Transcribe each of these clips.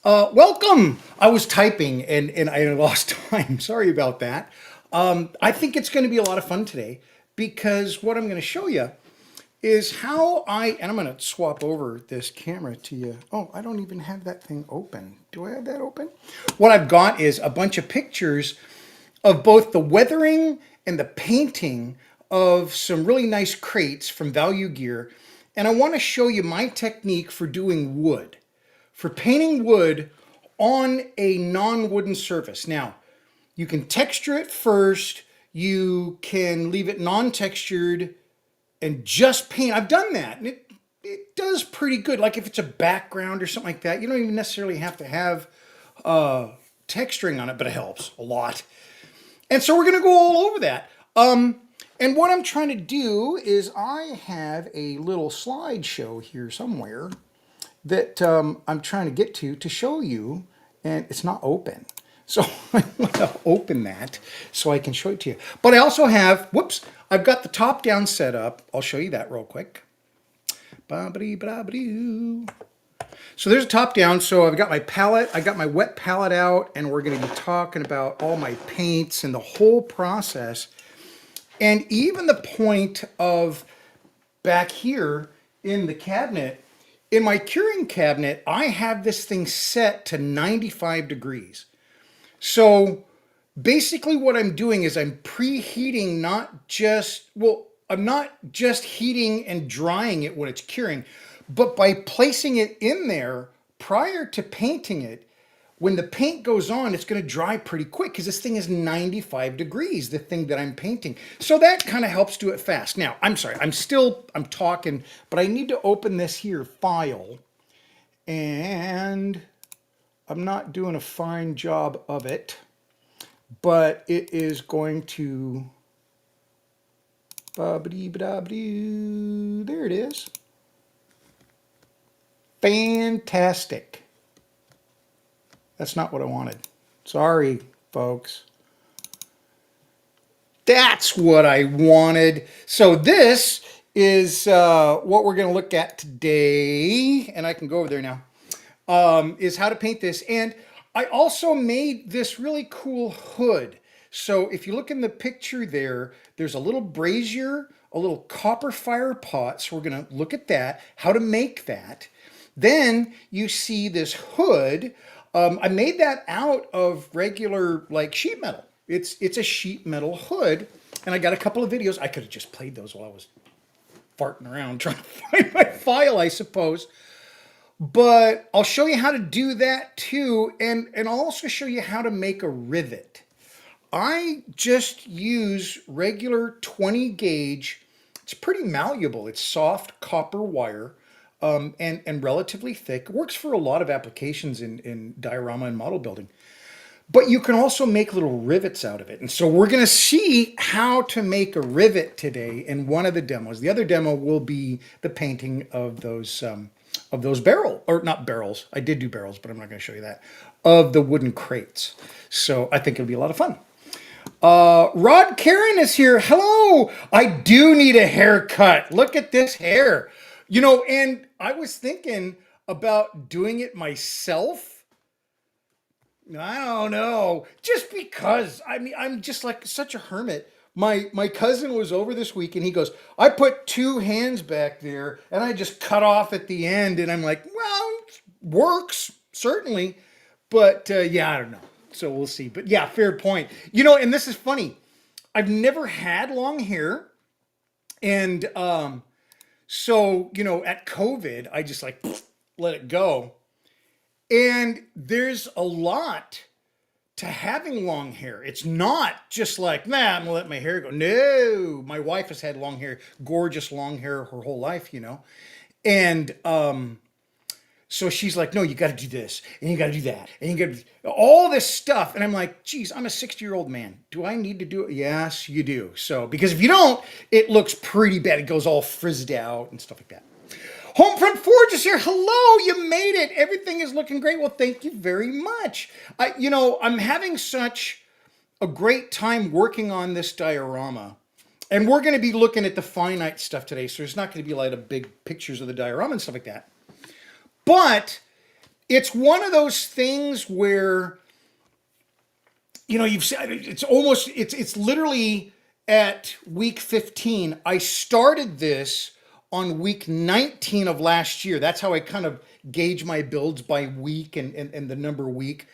Welcome. I was typing and I lost time. Sorry about that. I think it's going to be a lot of fun today because what I'm going to show you is how and I'm going to swap over this camera to you. Oh, I don't even have that thing open. Do I have that open? What I've got is a bunch of pictures of both the weathering and the painting of some really nice crates from Value Gear. And I want to show you my technique for doing wood, for painting wood on a non-wooden surface. Now, you can texture it first. You can leave it non-textured and just paint. I've done that, and it does pretty good. Like if it's a background or something like that, you don't even necessarily have to have texturing on it, but it helps a lot. And so we're going to go all over that. And what I'm trying to do is I have a little slideshow here somewhere that I'm trying to get to show you, and it's not open. So I want to open that so I can show it to you. But I also have, whoops, I've got the top down set up. I'll show you that real quick. So there's a top down. So I've got my palette, I got my wet palette out, and we're going to be talking about all my paints and the whole process. And even the point of back here in the cabinet, in my curing cabinet, I have this thing set to 95 degrees. So basically what I'm doing is I'm preheating, I'm not just heating and drying it when it's curing, but by placing it in there prior to painting it, when the paint goes on, it's going to dry pretty quick because this thing is 95 degrees, the thing that I'm painting. So that kind of helps do it fast. Now, I'm sorry, I'm talking, but I need to open this here file, and I'm not doing a fine job of it, but it is going to, there it is. Fantastic. That's not what I wanted. Sorry, folks. That's what I wanted. So this is what we're going to look at today. And I can go over there now. Is how to paint this. And I also made this really cool hood. So if you look in the picture there, there's a little brazier, a little copper fire pot. So we're going to look at that, how to make that. Then you see this hood. I made that out of regular like sheet metal. It's a sheet metal hood, and I got a couple of videos. I could have just played those while I was farting around trying to find my file, I suppose. But I'll show you how to do that too, and I'll also show you how to make a rivet. I just use regular 20 gauge. It's pretty malleable. It's soft copper wire. And relatively thick. It works for a lot of applications in diorama and model building. But you can also make little rivets out of it. And so we're going to see how to make a rivet today in one of the demos. The other demo will be the painting of those barrel, or not barrels. I did do barrels, but I'm not going to show you that, of the wooden crates. So I think it'll be a lot of fun. Rod Karen is here. Hello. I do need a haircut. Look at this hair. You know, and I was thinking about doing it myself. I don't know. Just because. I mean, I'm just like such a hermit. My cousin was over this week and he goes, I put two hands back there and I just cut off at the end. And I'm like, well, works, certainly. But yeah, I don't know. So we'll see. But yeah, fair point. You know, and this is funny. I've never had long hair. And so, you know, at COVID, I just like let it go. And there's a lot to having long hair. It's not just like, nah, I'm gonna let my hair go. No, my wife has had long hair, gorgeous long hair her whole life, you know. And so she's like, no, you got to do this and you got to do that and you got to do all this stuff. And I'm like, geez, I'm a 60-year-old man. Do I need to do it? Yes, you do. So, because if you don't, it looks pretty bad. It goes all frizzed out and stuff like that. Homefront Forge is here. Hello, you made it. Everything is looking great. Well, thank you very much. You know, I'm having such a great time working on this diorama. And we're going to be looking at the finite stuff today. So there's not going to be a lot of big pictures of the diorama and stuff like that. But it's one of those things where, you've said it's literally at week 15. I started this on week 19 of last year. That's how I kind of gauge my builds by week and the number week.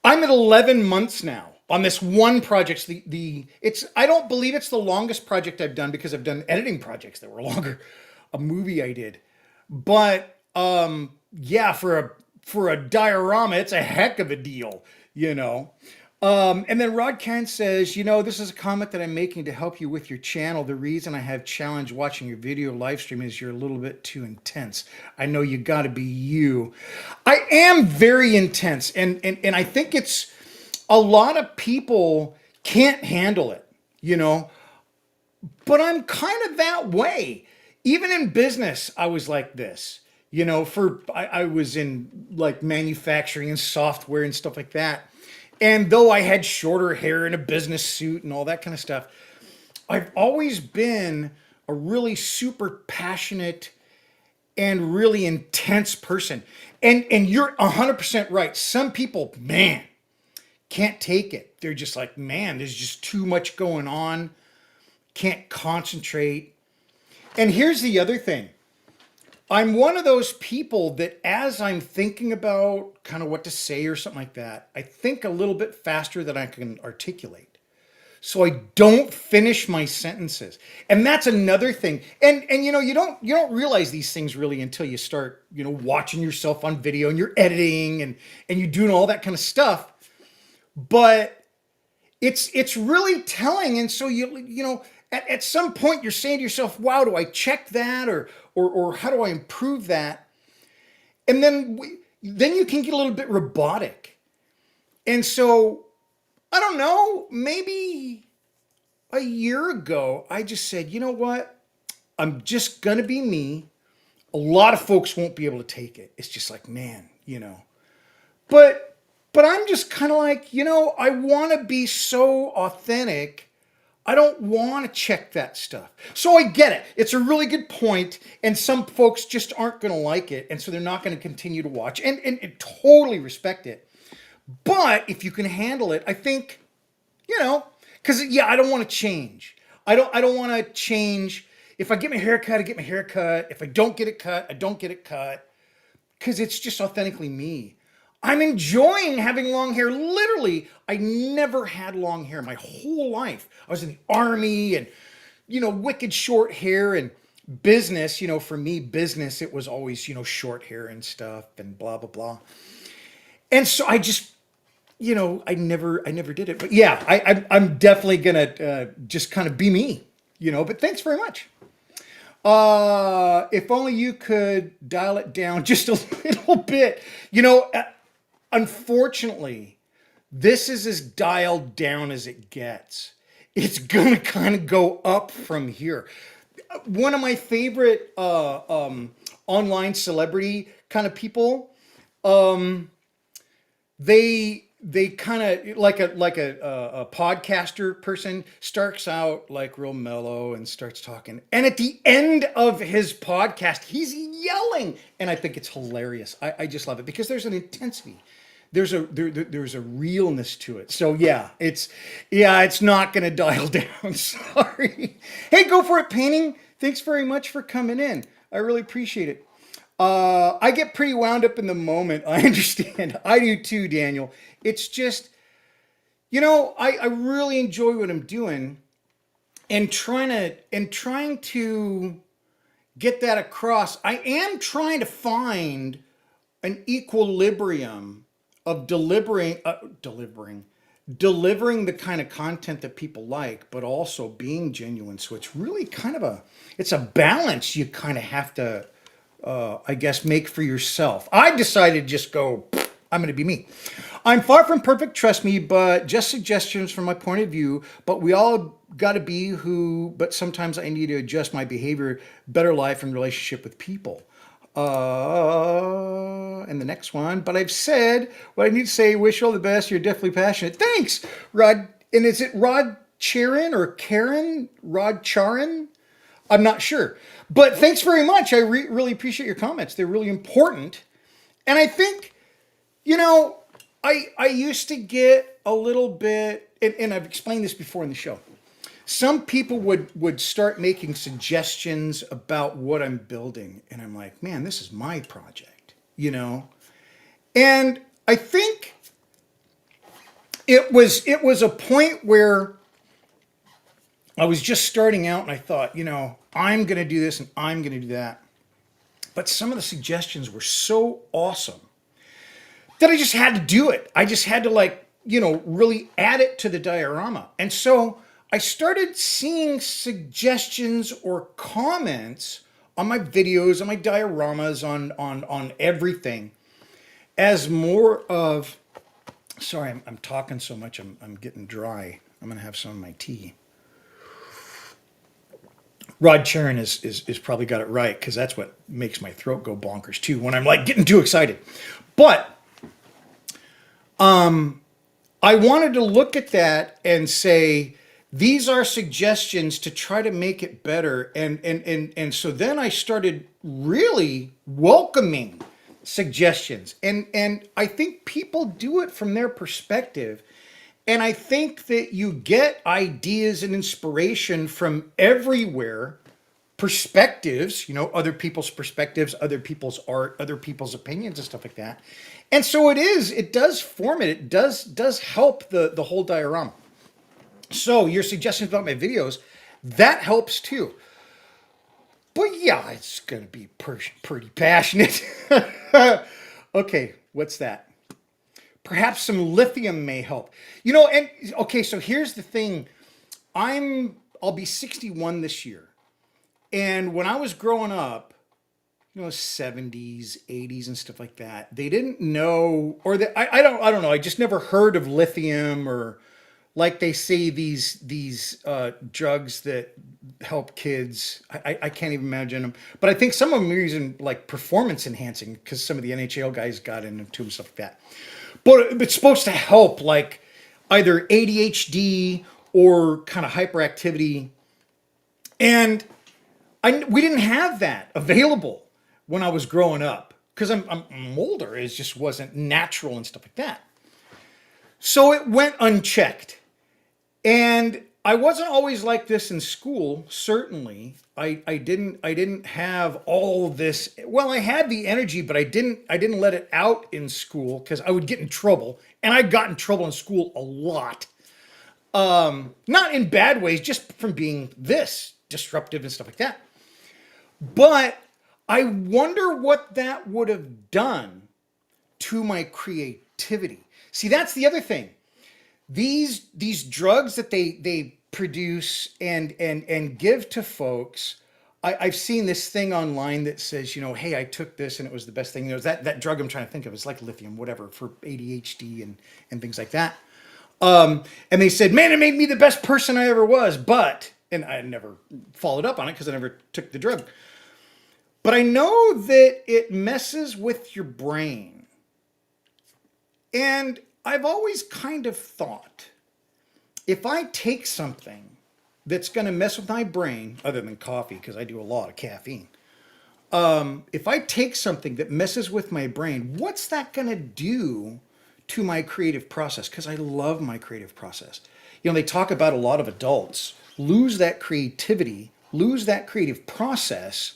I'm at 11 months now on this one project. It's I don't believe it's the longest project I've done because I've done editing projects that were longer. A movie I did, but yeah, for a diorama, it's a heck of a deal, you know. And then Rod Karen says, this is a comment that I'm making to help you with your channel. The reason I have challenged watching your video live stream is you're a little bit too intense. I know you got to be you. I am very intense, and I think it's a lot of people can't handle it, but I'm kind of that way. Even in business, I was like this. I was in like manufacturing and software and stuff like that. And though I had shorter hair and a business suit and all that kind of stuff, I've always been a really super passionate and really intense person. And you're 100% right. Some people, man, can't take it. They're just like, man, there's just too much going on. Can't concentrate. And here's the other thing. I'm one of those people that as I'm thinking about kind of what to say or something like that, I think a little bit faster than I can articulate. So I don't finish my sentences. And that's another thing. And you don't realize these things really until you start, watching yourself on video and you're editing and you're doing all that kind of stuff. But it's really telling. And so at some point you're saying to yourself, wow, do I check that or how do I improve that? And then you can get a little bit robotic. And so I don't know, maybe a year ago, I just said, you know what? I'm just going to be me. A lot of folks won't be able to take it. It's just like, man, but I'm just kind of like, I want to be so authentic. I don't want to check that stuff. So I get it. It's a really good point, and some folks just aren't going to like it, and so they're not going to continue to watch, and totally respect it. But if you can handle it, I think, because I don't want to change. I don't want to change. If I get my hair cut, I get my hair cut. If I don't get it cut, I don't get it cut, because it's just authentically me. I'm enjoying having long hair. Literally, I never had long hair my whole life. I was in the army and, wicked short hair and business, for me, business, it was always, short hair and stuff and blah, blah, blah. And so I just, I never did it. But yeah, I'm definitely going to just kind of be me, but thanks very much. If only you could dial it down just a little bit, unfortunately, this is as dialed down as it gets. It's going to kind of go up from here. One of my favorite online celebrity kind of people, they kind of like a podcaster person starts out like real mellow and starts talking, and at the end of his podcast he's yelling, and I think it's hilarious. I just love it because there's an intensity, there's a realness to it. So it's not gonna dial down. Sorry. Hey, go for it painting. Thanks very much for coming in. I really appreciate it. I get pretty wound up in the moment. I understand. I do too, Daniel. It's just, I really enjoy what I'm doing and trying to get that across. I am trying to find an equilibrium of delivering the kind of content that people like, but also being genuine. So it's really kind of it's a balance you kind of have to, I guess, make for yourself. I decided to just go, I'm going to be me. I'm far from perfect, trust me, but just suggestions from my point of view. But we all got to be but sometimes I need to adjust my behavior, better life and relationship with people. And the next one, but I've said what I need to say. Wish you all the best. You're definitely passionate. Thanks, Rod. And is it Rod Charin or Karen? Rod Charin? I'm not sure. But thanks very much. I really appreciate your comments. They're really important. And I think, you know, I used to get a little bit, and I've explained this before in the show. Some people would start making suggestions about what I'm building, and I'm like, man, this is my project, you know? And I think it was a point where I was just starting out and I thought, you know, I'm going to do this and I'm going to do that. But some of the suggestions were so awesome that I just had to do it. I just had to, like, you know, really add it to the diorama. And so I started seeing suggestions or comments on my videos, on my dioramas, on everything as more of, sorry, I'm talking so much, I'm getting dry. I'm going to have some of my tea. Rod Charon is probably got it right, because that's what makes my throat go bonkers too when I'm like getting too excited. But I wanted to look at that and say, these are suggestions to try to make it better. And so then I started really welcoming suggestions. And I think people do it from their perspective. And I think that you get ideas and inspiration from everywhere, perspectives, you know, other people's perspectives, other people's art, other people's opinions and stuff like that. And so it does form it. It does help the whole diorama. So your suggestions about my videos, that helps too. But yeah, it's going to be pretty passionate. Okay, what's that? Perhaps some lithium may help. You know, and okay, so here's the thing. I'll be 61 this year. And when I was growing up, you know, 70s, 80s and stuff like that, they didn't know, or I don't know. I just never heard of lithium, or like they say these drugs that help kids. I can't even imagine them. But I think some of them are using like performance enhancing, because some of the NHL guys got into them, stuff like that. But it's supposed to help like either ADHD or kind of hyperactivity. And we didn't have that available when I was growing up, because I'm older. It just wasn't natural and stuff like that. So it went unchecked. And I wasn't always like this in school, certainly. I didn't have all this. Well, I had the energy, but I didn't let it out in school, because I would get in trouble. And I got in trouble in school a lot. Not in bad ways, just from being this disruptive and stuff like that. But I wonder what that would have done to my creativity. See, that's the other thing. These drugs that they produce and give to folks. I've seen this thing online that says, you know, hey, I took this and it was the best thing. You know, that drug I'm trying to think of is like lithium, whatever, for ADHD and things like that. And they said, man, it made me the best person I ever was. But, and I never followed up on it because I never took the drug. But I know that it messes with your brain. And I've always kind of thought, if I take something that's going to mess with my brain, other than coffee, because I do a lot of caffeine. If I take something that messes with my brain, what's that going to do to my creative process? Because I love my creative process. You know, they talk about a lot of adults lose that creativity, lose that creative process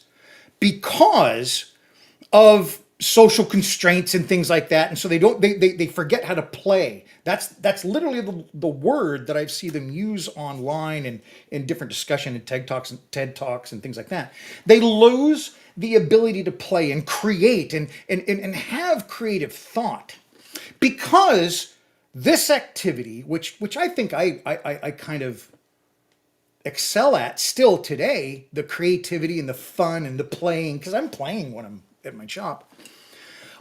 because of social constraints and things like that. And so they forget how to play. That's literally the word that I see them use online and in different discussion and TED Talks and things like that. They lose the ability to play and create and have creative thought, because this activity, which I think I kind of excel at still today, the creativity and the fun and the playing, because I'm playing when I'm at my shop.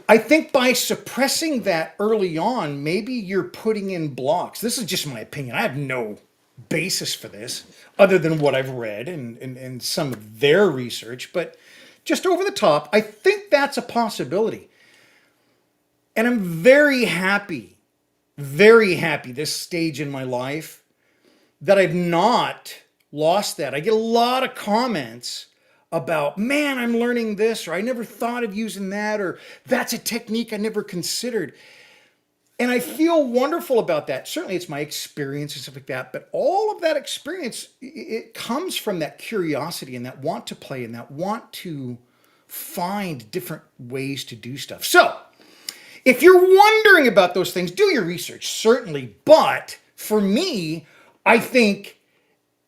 I think by suppressing that early on, maybe you're putting in blocks. This is just my opinion. I have no basis for this other than what I've read and some of their research, but just over the top, I think that's a possibility. And I'm very happy this stage in my life that I've not lost that. I get a lot of comments about, man, I'm learning this, or I never thought of using that, or that's a technique I never considered. And I feel wonderful about that. Certainly it's my experience and stuff like that, but all of that experience, it comes from that curiosity and that want to play and that want to find different ways to do stuff. So if you're wondering about those things, do your research, certainly. But for me, I think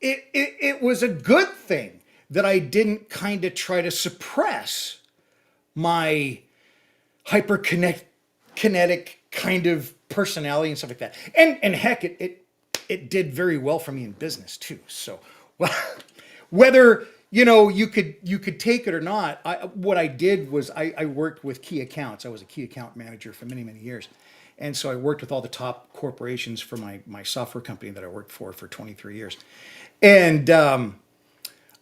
it was a good thing that I didn't kind of try to suppress my hyperkinetic kind of personality and stuff like that. And heck, it did very well for me in business too. So, well, whether you could take it or not, what I did was I worked with key accounts. I was a key account manager for many years, and so I worked with all the top corporations for my software company that I worked for 23 years, and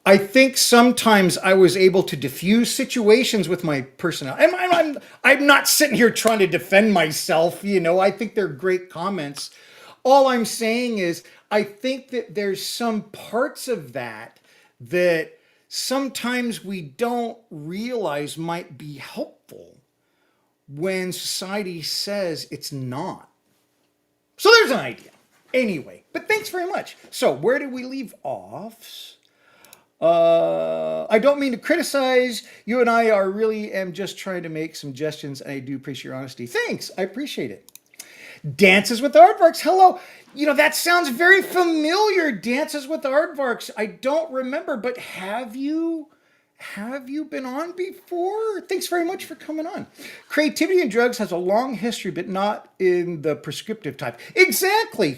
I think sometimes I was able to diffuse situations with my personality. And I'm not sitting here trying to defend myself, I think they're great comments. All I'm saying is I think that there's some parts of that sometimes we don't realize might be helpful when society says it's not. So there's an idea. Anyway, but thanks very much. So where did we leave off? I don't mean to criticize you, and I am just trying to make suggestions, and I do appreciate your honesty. Thanks, I appreciate it. Dances with Aardvarks, hello. That sounds very familiar. Dances with Aardvarks. I don't remember, but have you been on before? Thanks very much for coming on. Creativity in drugs has a long history, but not in the prescriptive type. Exactly.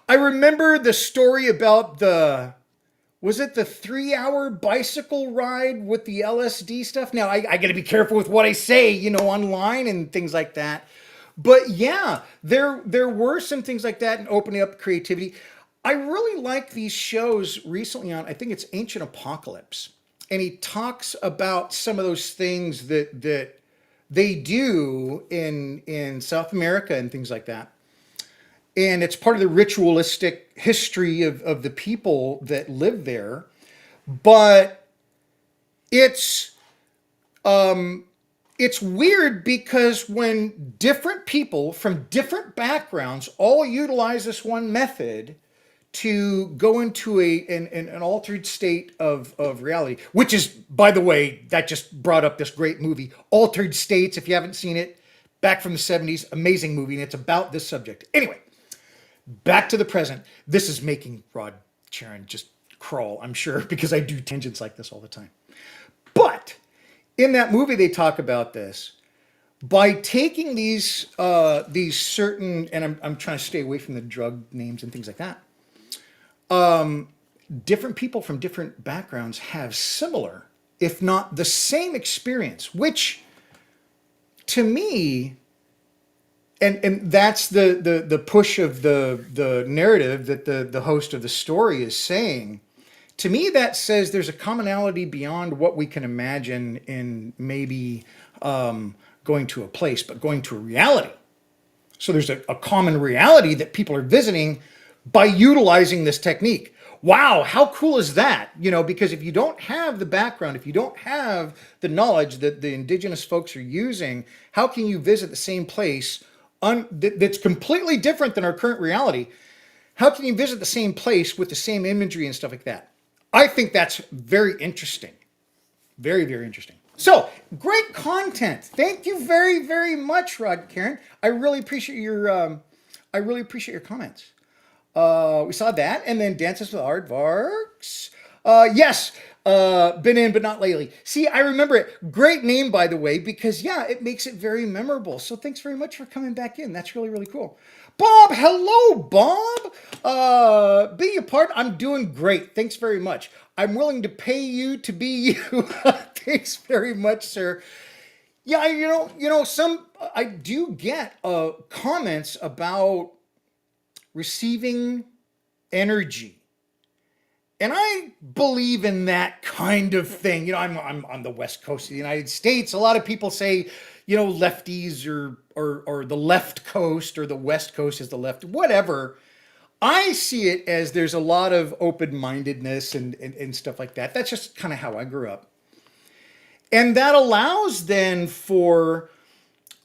I remember the story about was it the 3-hour bicycle ride with the LSD stuff? Now, I got to be careful with what I say, online and things like that. But yeah, there were some things like that and opening up creativity. I really like these shows recently on, I think it's Ancient Apocalypse. And he talks about some of those things that they do in South America and things like that. And it's part of the ritualistic history of the people that live there. But it's weird because when different people from different backgrounds all utilize this one method to go into an altered state of reality, which is, by the way, that just brought up this great movie, Altered States. If you haven't seen it, back from the 70s, amazing movie, and it's about this subject. Anyway, back to the present. This is making Rod Charon just crawl, I'm sure, because I do tangents like this all the time. But in that movie, they talk about this. By taking these certain, and I'm trying to stay away from the drug names and things like that, different people from different backgrounds have similar, if not the same experience, which to me, and that's the push of the narrative that the host of the story is saying. To me, that says there's a commonality beyond what we can imagine in maybe going to a place, but going to a reality. So there's a common reality that people are visiting by utilizing this technique. Wow, how cool is that? Because if you don't have the background, if you don't have the knowledge that the indigenous folks are using, how can you visit the same place that's completely different than our current reality? How can you visit the same place with the same imagery and stuff like that? I think that's very interesting. Very, very interesting. So, great content. Thank you very, very much, Rod Karen. I really appreciate your comments. We saw that, and then Dances with Aardvarks. Yes, been in, but not lately. See, I remember it. Great name, by the way, because yeah, it makes it very memorable. So thanks very much for coming back in. That's really, really cool. Bob, hello, Bob. Be a part. I'm doing great. Thanks very much. I'm willing to pay you to be you. Thanks very much, sir. Yeah, I do get comments about receiving energy. And I believe in that kind of thing. I'm on the West Coast of the United States. A lot of people say, lefties or the left coast or the West Coast is the left, whatever. I see it as there's a lot of open-mindedness and stuff like that. That's just kind of how I grew up. And that allows then for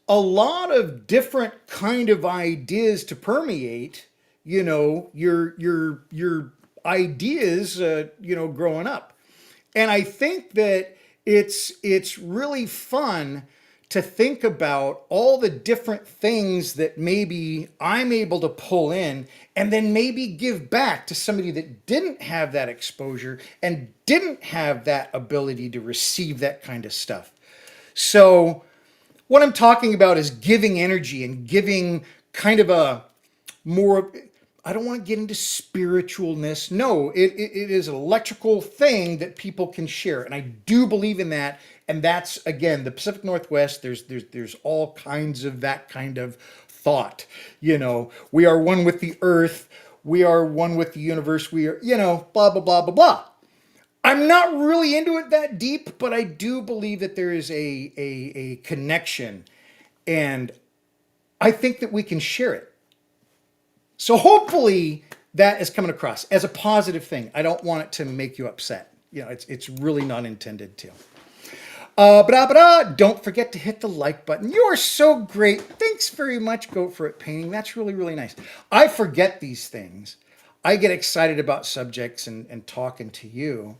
a lot of different kind of ideas to permeate, your ideas, growing up. And I think that it's really fun to think about all the different things that maybe I'm able to pull in and then maybe give back to somebody that didn't have that exposure and didn't have that ability to receive that kind of stuff. So what I'm talking about is giving energy and giving kind of a more, I don't want to get into spiritualness. No, it is an electrical thing that people can share. And I do believe in that. And that's, again, the Pacific Northwest. There's all kinds of that kind of thought. We are one with the earth. We are one with the universe. We are, blah, blah, blah, blah, blah. I'm not really into it that deep, but I do believe that there is a connection. And I think that we can share it. So hopefully that is coming across as a positive thing. I don't want it to make you upset. It's really not intended to. Don't forget to hit the like button. You are so great. Thanks very much, Go For It Painting. That's really, really nice. I forget these things. I get excited about subjects and talking to you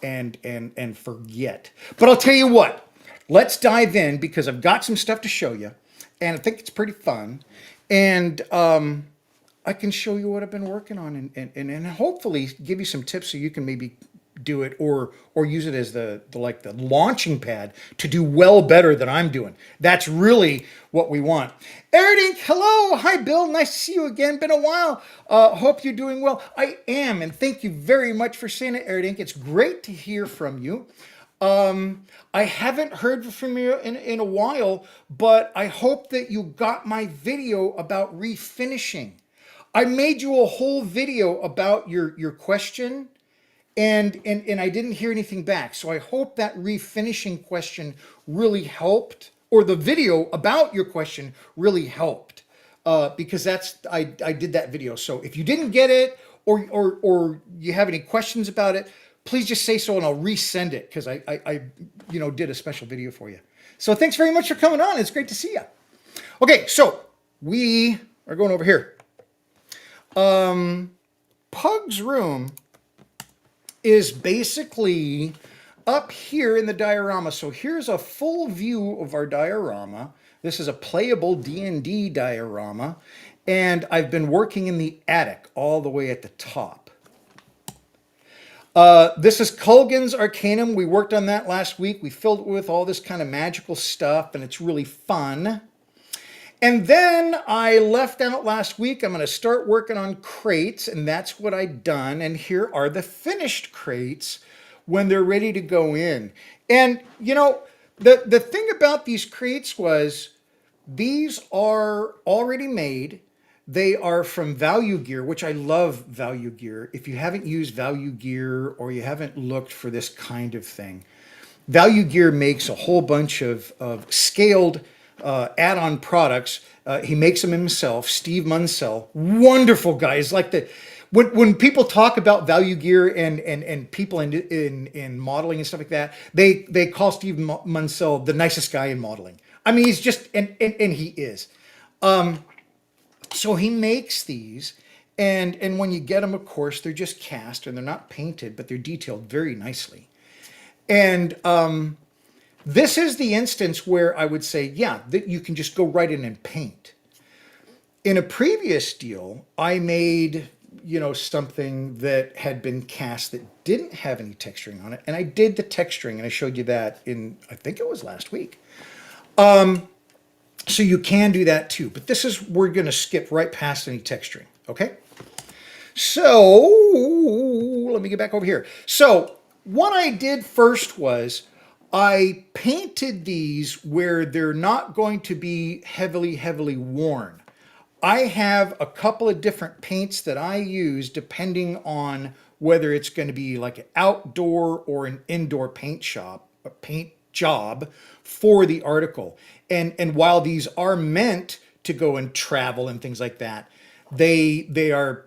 and forget. But I'll tell you what, let's dive in because I've got some stuff to show you and I think it's pretty fun. And I can show you what I've been working on and hopefully give you some tips so you can maybe do it or use it as the launching pad to do well better than I'm doing. That's really what we want. Erdink, hello. Hi, Bill. Nice to see you again. Been a while. Hope you're doing well. I am, and thank you very much for saying it, Erdink. It's great to hear from you. I haven't heard from you in a while, but I hope that you got my video about refinishing. I made you a whole video about your question and I didn't hear anything back. So I hope that refinishing question really helped, or the video about your question really helped, because I did that video. So if you didn't get it or you have any questions about it, please just say so and I'll resend it because I did a special video for you. So thanks very much for coming on. It's great to see you. Okay, so we are going over here. Pug's room is basically up here in the diorama. So here's a full view of our diorama. This is a playable D&D diorama, and I've been working in the attic all the way at the top. This is Culgan's Arcanum. We worked on that last week. We filled it with all this kind of magical stuff, and it's really fun. And then I left out last week. I'm going to start working on crates, and that's what I've done. And here are the finished crates when they're ready to go in. And, the thing about these crates was these are already made. They are from Value Gear, which I love Value Gear. If you haven't used Value Gear or you haven't looked for this kind of thing, Value Gear makes a whole bunch of scaled add-on products. He makes them himself. Steve Munsell, wonderful guy. He's like when people talk about Value Gear and people in modeling and stuff like that, they call Steve Munsell the nicest guy in modeling. I mean, he's just and he is. So he makes these, and when you get them, of course, they're just cast and they're not painted, but they're detailed very nicely. And this is the instance where I would say, yeah, that you can just go right in and paint. In a previous deal, I made, something that had been cast that didn't have any texturing on it. And I did the texturing, and I showed you that I think it was last week. So you can do that too. But we're going to skip right past any texturing, okay? So let me get back over here. So what I did first was I painted these where they're not going to be heavily, heavily worn. I have a couple of different paints that I use depending on whether it's going to be like an outdoor or an indoor paint job for the article. And while these are meant to go and travel and things like that, they are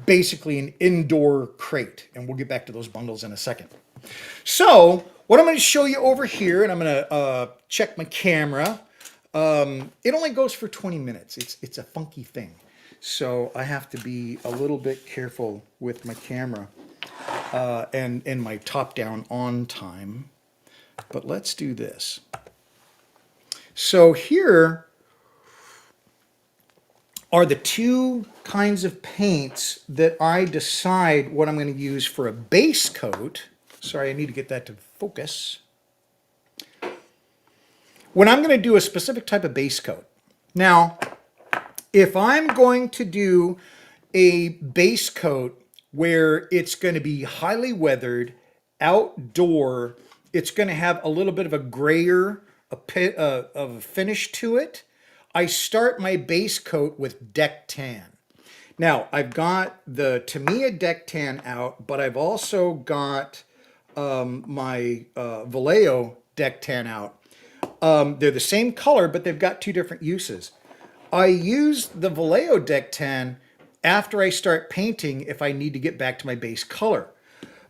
basically an indoor crate. And we'll get back to those bundles in a second. So what I'm going to show you over here, and I'm going to check my camera. It only goes for 20 minutes. It's a funky thing. So I have to be a little bit careful with my camera and my top down on time. But let's do this. So here are the two kinds of paints that I decide what I'm going to use for a base coat. Sorry, I need to get that to focus. When I'm going to do a specific type of base coat. Now, if I'm going to do a base coat where it's going to be highly weathered, outdoor, it's going to have a little bit of a grayer of a finish to it, I start my base coat with deck tan. Now, I've got the Tamiya deck tan out, but I've also got my Vallejo deck tan out. They're the same color, but they've got two different uses. I use the Vallejo deck tan after I start painting if I need to get back to my base color.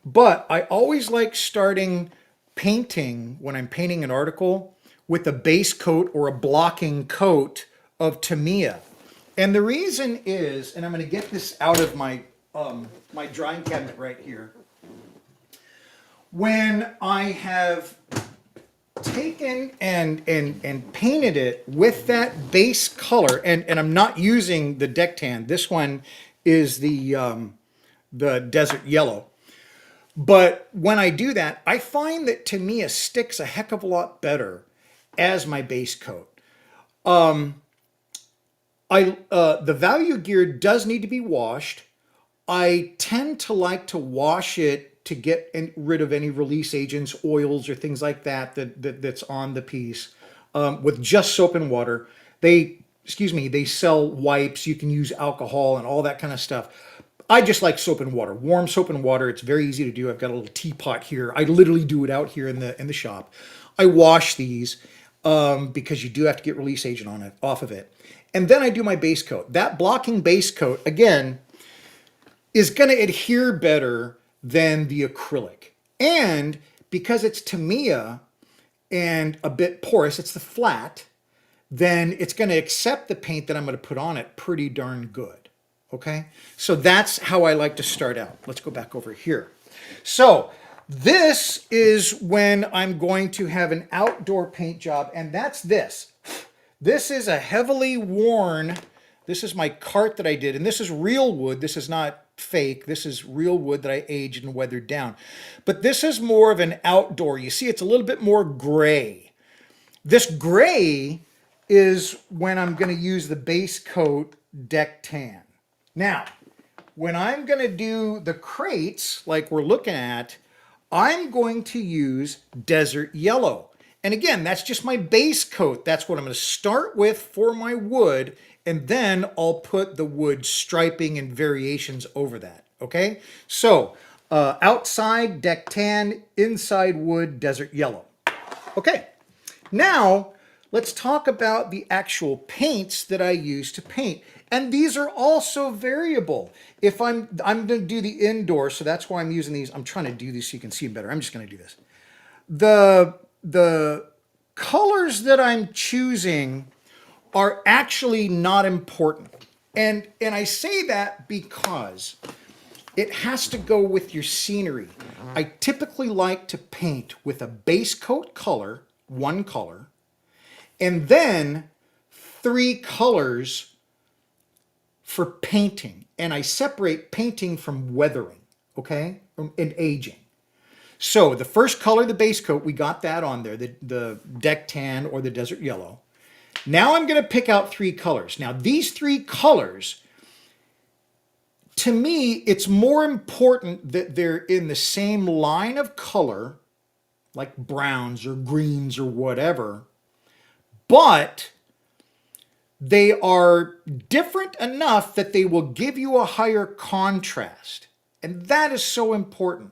But I always like starting painting when I'm painting an article with a base coat or a blocking coat of Tamiya. And the reason is, and I'm going to get this out of my my drying cabinet right here. When I have taken and painted it with that base color, and I'm not using the deck tan. This one is the desert yellow. But when I do that, I find that Tamiya sticks a heck of a lot better as my base coat. The value gear does need to be washed. I tend to like to wash it to get rid of any release agents, oils, or things like that's on the piece with just soap and water. They sell wipes. You can use alcohol and all that kind of stuff. I just like soap and water, warm soap and water. It's very easy to do. I've got a little teapot here. I literally do it out here in the shop. I wash these because you do have to get release agent off of it. And then I do my base coat. That blocking base coat, again, is going to adhere better than the acrylic. And because it's Tamiya and a bit porous, it's the flat, then it's going to accept the paint that I'm going to put on it pretty darn good. Okay? So that's how I like to start out. Let's go back over here. So this is when I'm going to have an outdoor paint job, and that's this. This is a heavily worn, this is my cart that I did, and this is real wood. This is not fake. This is real wood that I aged and weathered down. But this is more of an outdoor. You see, it's a little bit more gray. This gray is when I'm going to use the base coat deck tan. Now, when I'm going to do the crates, like we're looking at, I'm going to use desert yellow. And again, that's just my base coat. That's what I'm going to start with for my wood. And then I'll put the wood striping and variations over that. Okay? So, outside deck tan, inside wood, desert yellow. Okay. Now, let's talk about the actual paints that I use to paint. And these are also variable. If I'm going to do the indoor, so that's why I'm using these. I'm trying to do this so you can see better. I'm just going to do this. The colors that I'm choosing are actually not important. And I say that because it has to go with your scenery. I typically like to paint with a base coat color, one color, and then 3 colors for painting. And I separate painting from weathering, okay, and aging. So the first color, the base coat, we got that on there, the deck tan or the desert yellow. Now I'm going to pick out 3 colors. Now these 3 colors, to me, it's more important that they're in the same line of color, like browns or greens or whatever, but they are different enough that they will give you a higher contrast. And that is so important.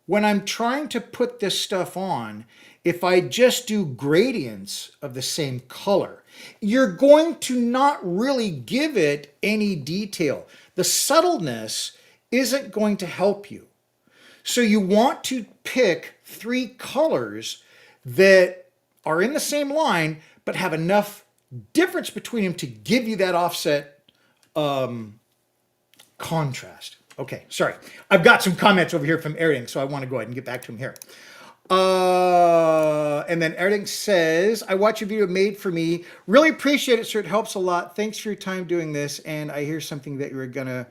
When I'm trying to put this stuff on, if I just do gradients of the same color, you're going to not really give it any detail. The subtleness isn't going to help you. So you want to pick 3 colors that are in the same line, but have enough difference between them to give you that offset contrast. Okay, sorry. I've got some comments over here from Erding, so I want to go ahead and get back to him here. And then Erding says, I watch a video made for me. Really appreciate it, sir. It helps a lot. Thanks for your time doing this. And I hear something that you were going to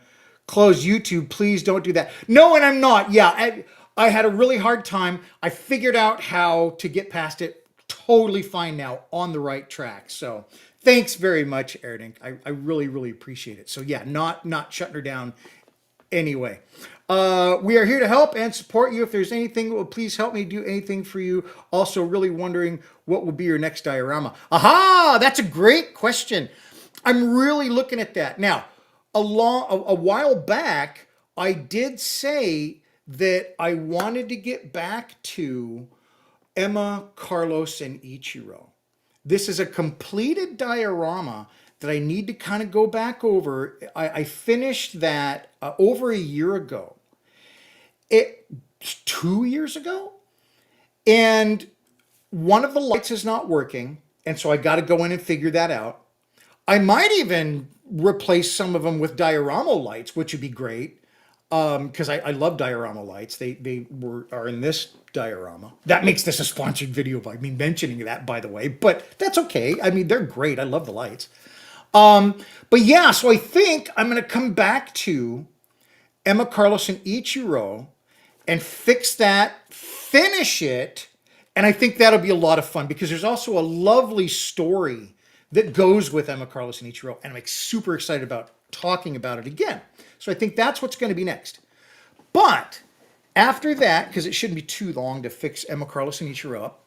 close YouTube. Please don't do that. No, and I'm not. Yeah, I had a really hard time. I figured out how to get past it. Totally fine now, on the right track. So thanks very much, Erding. I really, really appreciate it. So yeah, not shutting her down anyway. We are here to help and support you. If there's anything that will please help me do anything for you. Also really wondering what will be your next diorama. Aha, that's a great question. I'm really looking at that. Now, a while back, I did say that I wanted to get back to Emma, Carlos, and Ichiro. This is a completed diorama that I need to kind of go back over. I finished that over a year ago. 2 years ago? And one of the lights is not working, and so I got to go in and figure that out. I might even replace some of them with diorama lights, which would be great, because I love diorama lights. They are in this diorama. That makes this a sponsored video by me mentioning that, by the way, but that's okay. I mean, they're great. I love the lights. But yeah, so I think I'm going to come back to Emma, Carlos, and Ichiro and fix that, finish it, and I think that'll be a lot of fun because there's also a lovely story that goes with Emma, Carlos, and Ichiro, and I'm super excited about talking about it again. So I think that's what's going to be next. But after that, because it shouldn't be too long to fix Emma, Carlos, and Ichiro up,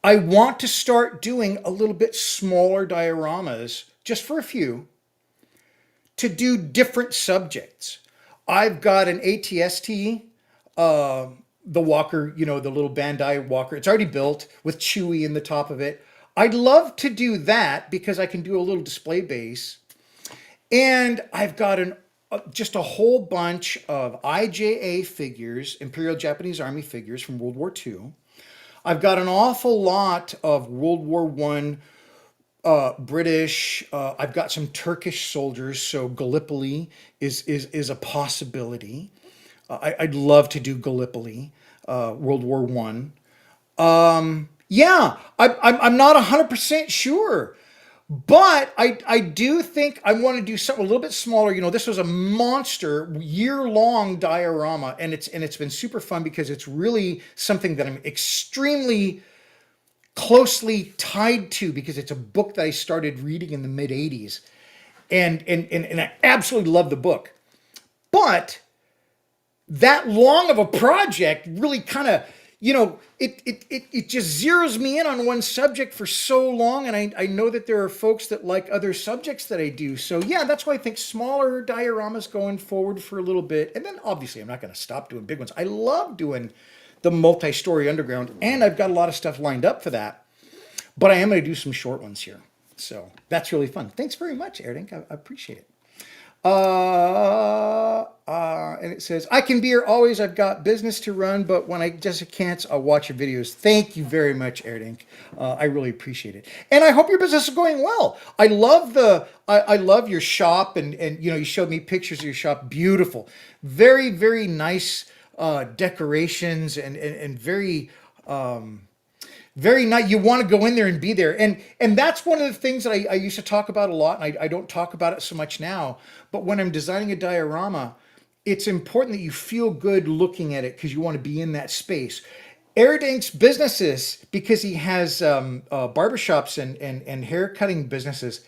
I want to start doing a little bit smaller dioramas, just for a few, to do different subjects. I've got an ATST, the walker, the little Bandai walker. It's already built with Chewy in the top of it. I'd love to do that because I can do a little display base. And I've got just a whole bunch of IJA figures, Imperial Japanese Army figures from World War II. I've got an awful lot of World War I British. I've got some Turkish soldiers, so Gallipoli is a possibility. I'd love to do Gallipoli, World War I. Yeah, I'm not 100% sure, but I do think I want to do something a little bit smaller. This was a monster year-long diorama, and it's been super fun because it's really something that I'm extremely closely tied to because it's a book that I started reading in the mid-'80s, and I absolutely love the book. But that long of a project really kind of, it just zeroes me in on one subject for so long, and I know that there are folks that like other subjects that I do. So yeah, that's why I think smaller dioramas going forward for a little bit, and then obviously I'm not going to stop doing big ones. I love doing the multi-story underground, and I've got a lot of stuff lined up for that. But I am going to do some short ones here. So that's really fun. Thanks very much, Erdink. I appreciate it. And it says, I can be here always. I've got business to run, but when I just can't, I'll watch your videos. Thank you very much, Erdink. I really appreciate it. And I hope your business is going well. I love I love your shop, and you showed me pictures of your shop. Beautiful. Very, very nice decorations and very very nice. You want to go in there and be there. And that's one of the things that I used to talk about a lot, and I don't talk about it so much now. But when I'm designing a diorama, it's important that you feel good looking at it because you want to be in that space. Erdink's businesses, because he has barbershops and hair cutting businesses,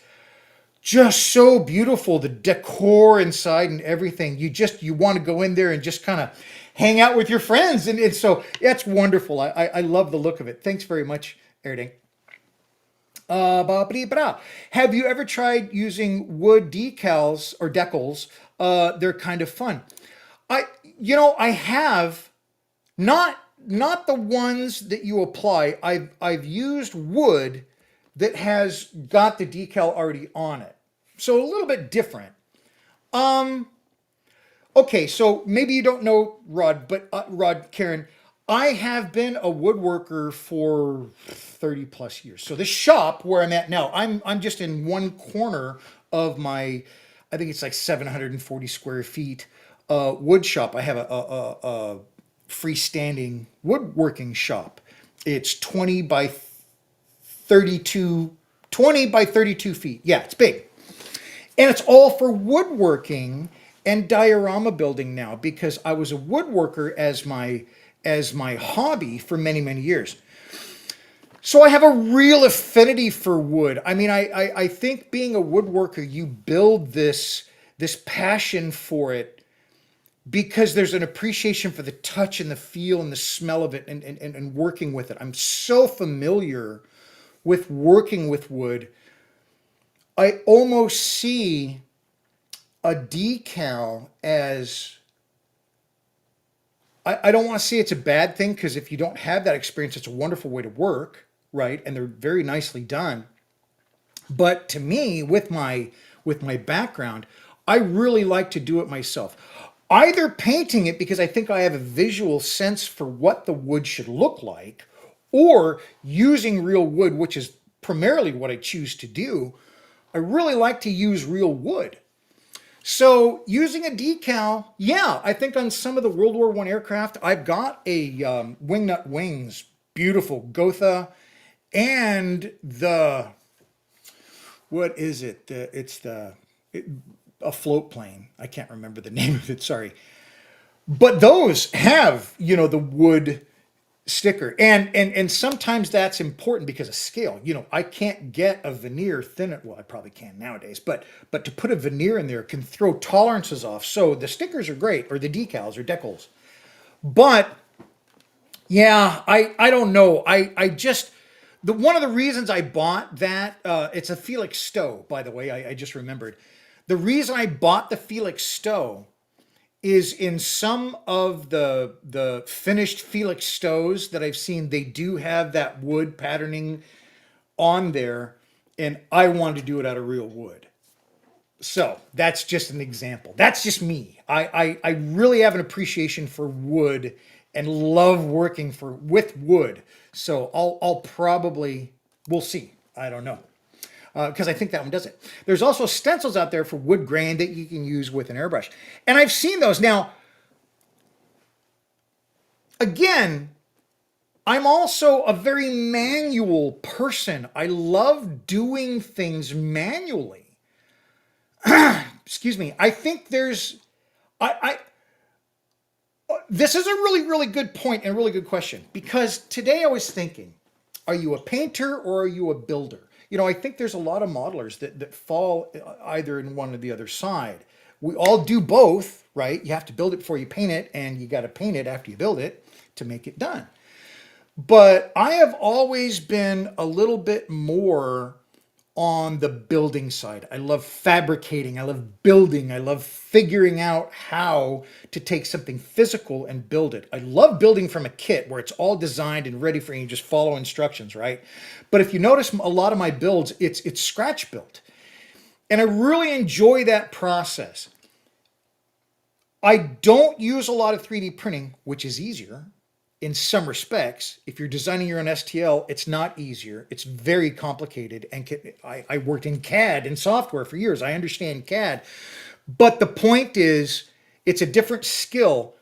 just so beautiful. The decor inside and everything. You want to go in there and just kind of hang out with your friends. And so that's wonderful. I love the look of it. Thanks very much, Erdink. Have you ever tried using wood decals or decals? They're kind of fun. I have not the ones that you apply. I've used wood that has got the decal already on it. So a little bit different. Okay, so maybe you don't know Rod, but Karen, I have been a woodworker for 30 plus years. So the shop where I'm at now, I'm just in one corner of my, I think it's like 740 square feet wood shop. I have a freestanding woodworking shop. It's 32, 20 by 32 feet. Yeah, it's big. And it's all for woodworking and diorama building now because I was a woodworker as my hobby for many, many years. So I have a real affinity for wood. I mean, I think being a woodworker, you build this passion for it because there's an appreciation for the touch and the feel and the smell of it and working with it. I'm so familiar with working with wood. I almost see a decal as I don't want to say it's a bad thing because if you don't have that experience, it's a wonderful way to work, right? And they're very nicely done. But to me, with my background, I really like to do it myself. Either painting it because I think I have a visual sense for what the wood should look like, or using real wood, which is primarily what I choose to do. I really like to use real wood. So using a decal, yeah, I think on some of the World War I aircraft, I've got a wingnut wings, beautiful Gotha, and the what is it? It's a float plane. I can't remember the name of it. Sorry, but those have the wood sticker and sometimes that's important because of scale. I can't get a veneer thin, well, I probably can nowadays, but to put a veneer in there can throw tolerances off. So the stickers are great, or the decals or decals. But yeah, I don't know. I just the one of the reasons I bought that, it's a Felix Stowe, by the way. I just remembered the reason I bought the Felix Stowe is in some of the finished Felix Stows that I've seen, they do have that wood patterning on there, and I wanted to do it out of real wood. So that's just an example. That's just me. I really have an appreciation for wood and love working with wood. So I'll probably, we'll see. I don't know because I think that one does it. There's also stencils out there for wood grain that you can use with an airbrush. And I've seen those. Now, again, I'm also a very manual person. I love doing things manually. Excuse me. I think I this is a really, really good point and a really good question because today I was thinking, are you a painter or are you a builder? I think there's a lot of modelers that fall either in one or the other side. We all do both, right? You have to build it before you paint it, and you got to paint it after you build it to make it done. But I have always been a little bit more on the building side. I love fabricating. I love building. I love figuring out how to take something physical and build it. I love building from a kit where it's all designed and ready for you. Just follow instructions, right? But if you notice a lot of my builds, it's scratch built. And I really enjoy that process. I don't use a lot of 3D printing, which is easier in some respects. If you're designing your own STL, it's not easier. It's very complicated. And I worked in CAD and software for years. I understand CAD. But the point is, it's a different skill.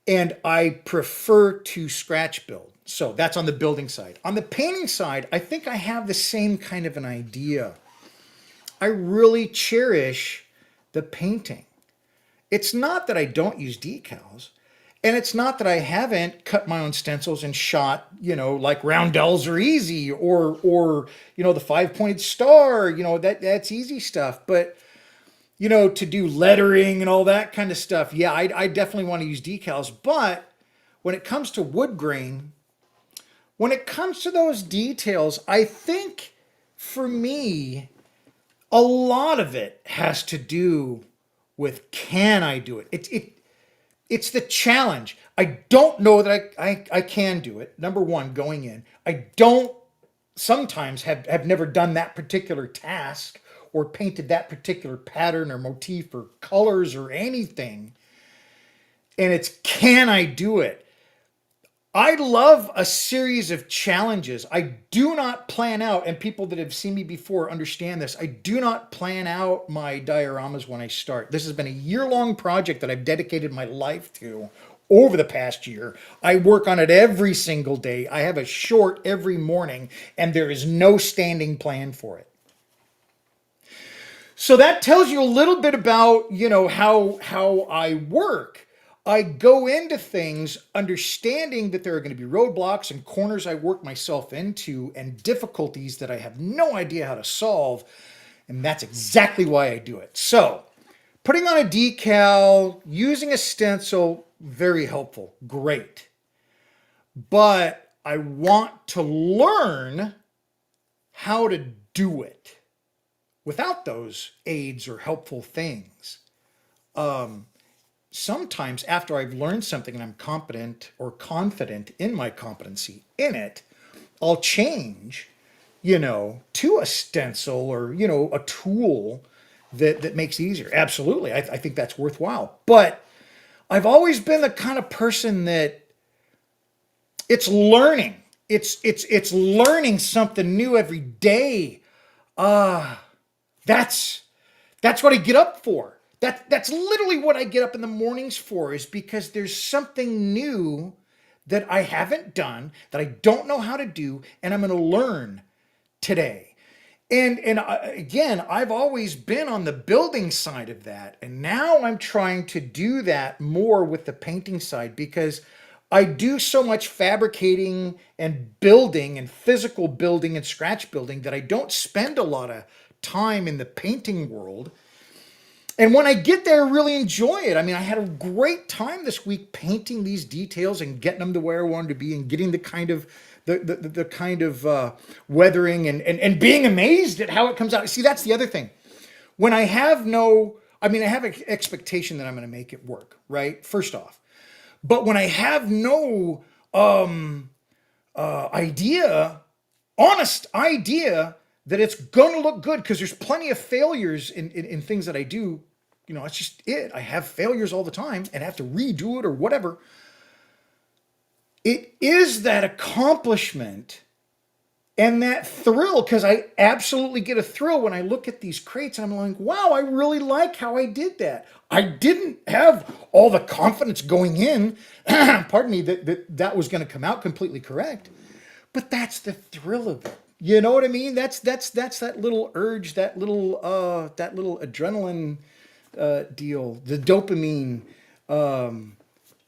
And I prefer to scratch build. So that's on the building side. On the painting side, I think I have the same kind of an idea. I really cherish the painting. It's not that I don't use decals. And it's not that I haven't cut my own stencils and shot, like roundels are easy or the 5-pointed star, that's easy stuff. But, to do lettering and all that kind of stuff, yeah, I definitely want to use decals. But when it comes to wood grain, when it comes to those details, I think for me, a lot of it has to do with, can I do it? It's the challenge. I don't know that I can do it. Number one, going in. I don't sometimes have never done that particular task or painted that particular pattern or motif or colors or anything. And it's, can I do it? I love a series of challenges. I do not plan out, and people that have seen me before understand this, I do not plan out my dioramas when I start. This has been a year-long project that I've dedicated my life to over the past year. I work on it every single day. I have a short every morning, and there is no standing plan for it. So that tells you a little bit about, how I work. I go into things understanding that there are going to be roadblocks and corners I work myself into and difficulties that I have no idea how to solve. And that's exactly why I do it. So putting on a decal, using a stencil, very helpful, great. But I want to learn how to do it without those aids or helpful things. Sometimes after I've learned something and I'm competent or confident in my competency in it, I'll change, to a stencil or, a tool that makes it easier. Absolutely. I think that's worthwhile. But I've always been the kind of person that it's learning. It's learning something new every day. That's what I get up for. That's literally what I get up in the mornings for, is because there's something new that I haven't done, that I don't know how to do, and I'm going to learn today. And again, I've always been on the building side of that, and now I'm trying to do that more with the painting side, because I do so much fabricating and building and physical building and scratch building that I don't spend a lot of time in the painting world. And when I get there, I really enjoy it. I mean, I had a great time this week painting these details and getting them to where I wanted to be, and getting the kind of weathering and being amazed at how it comes out. See, that's the other thing. When I have I have an expectation that I'm going to make it work, right? First off. But when I have no honest idea that it's going to look good, because there's plenty of failures in things that I do. It's just it. I have failures all the time and have to redo it or whatever. It is that accomplishment and that thrill, because I absolutely get a thrill when I look at these crates and I'm like, wow, I really like how I did that. I didn't have all the confidence going in, pardon me, that was going to come out completely correct. But that's the thrill of it. You know what I mean? That's that little urge, that little adrenaline deal, the dopamine,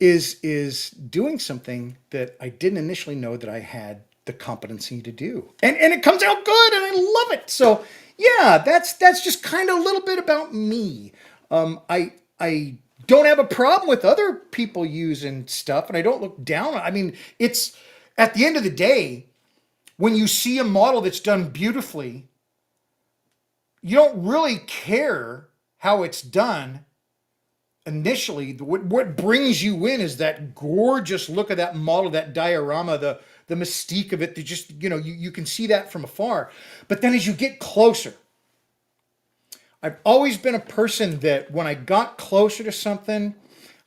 is doing something that I didn't initially know that I had the competency to do, and it comes out good, and I love it. So yeah, that's just kind of a little bit about me. I don't have a problem with other people using stuff, and I don't look down. I mean, it's at the end of the day, when you see a model that's done beautifully, you don't really care how it's done initially. What brings you in is that gorgeous look of that model, that diorama, the mystique of it. That just, you can see that from afar. But then as you get closer, I've always been a person that when I got closer to something,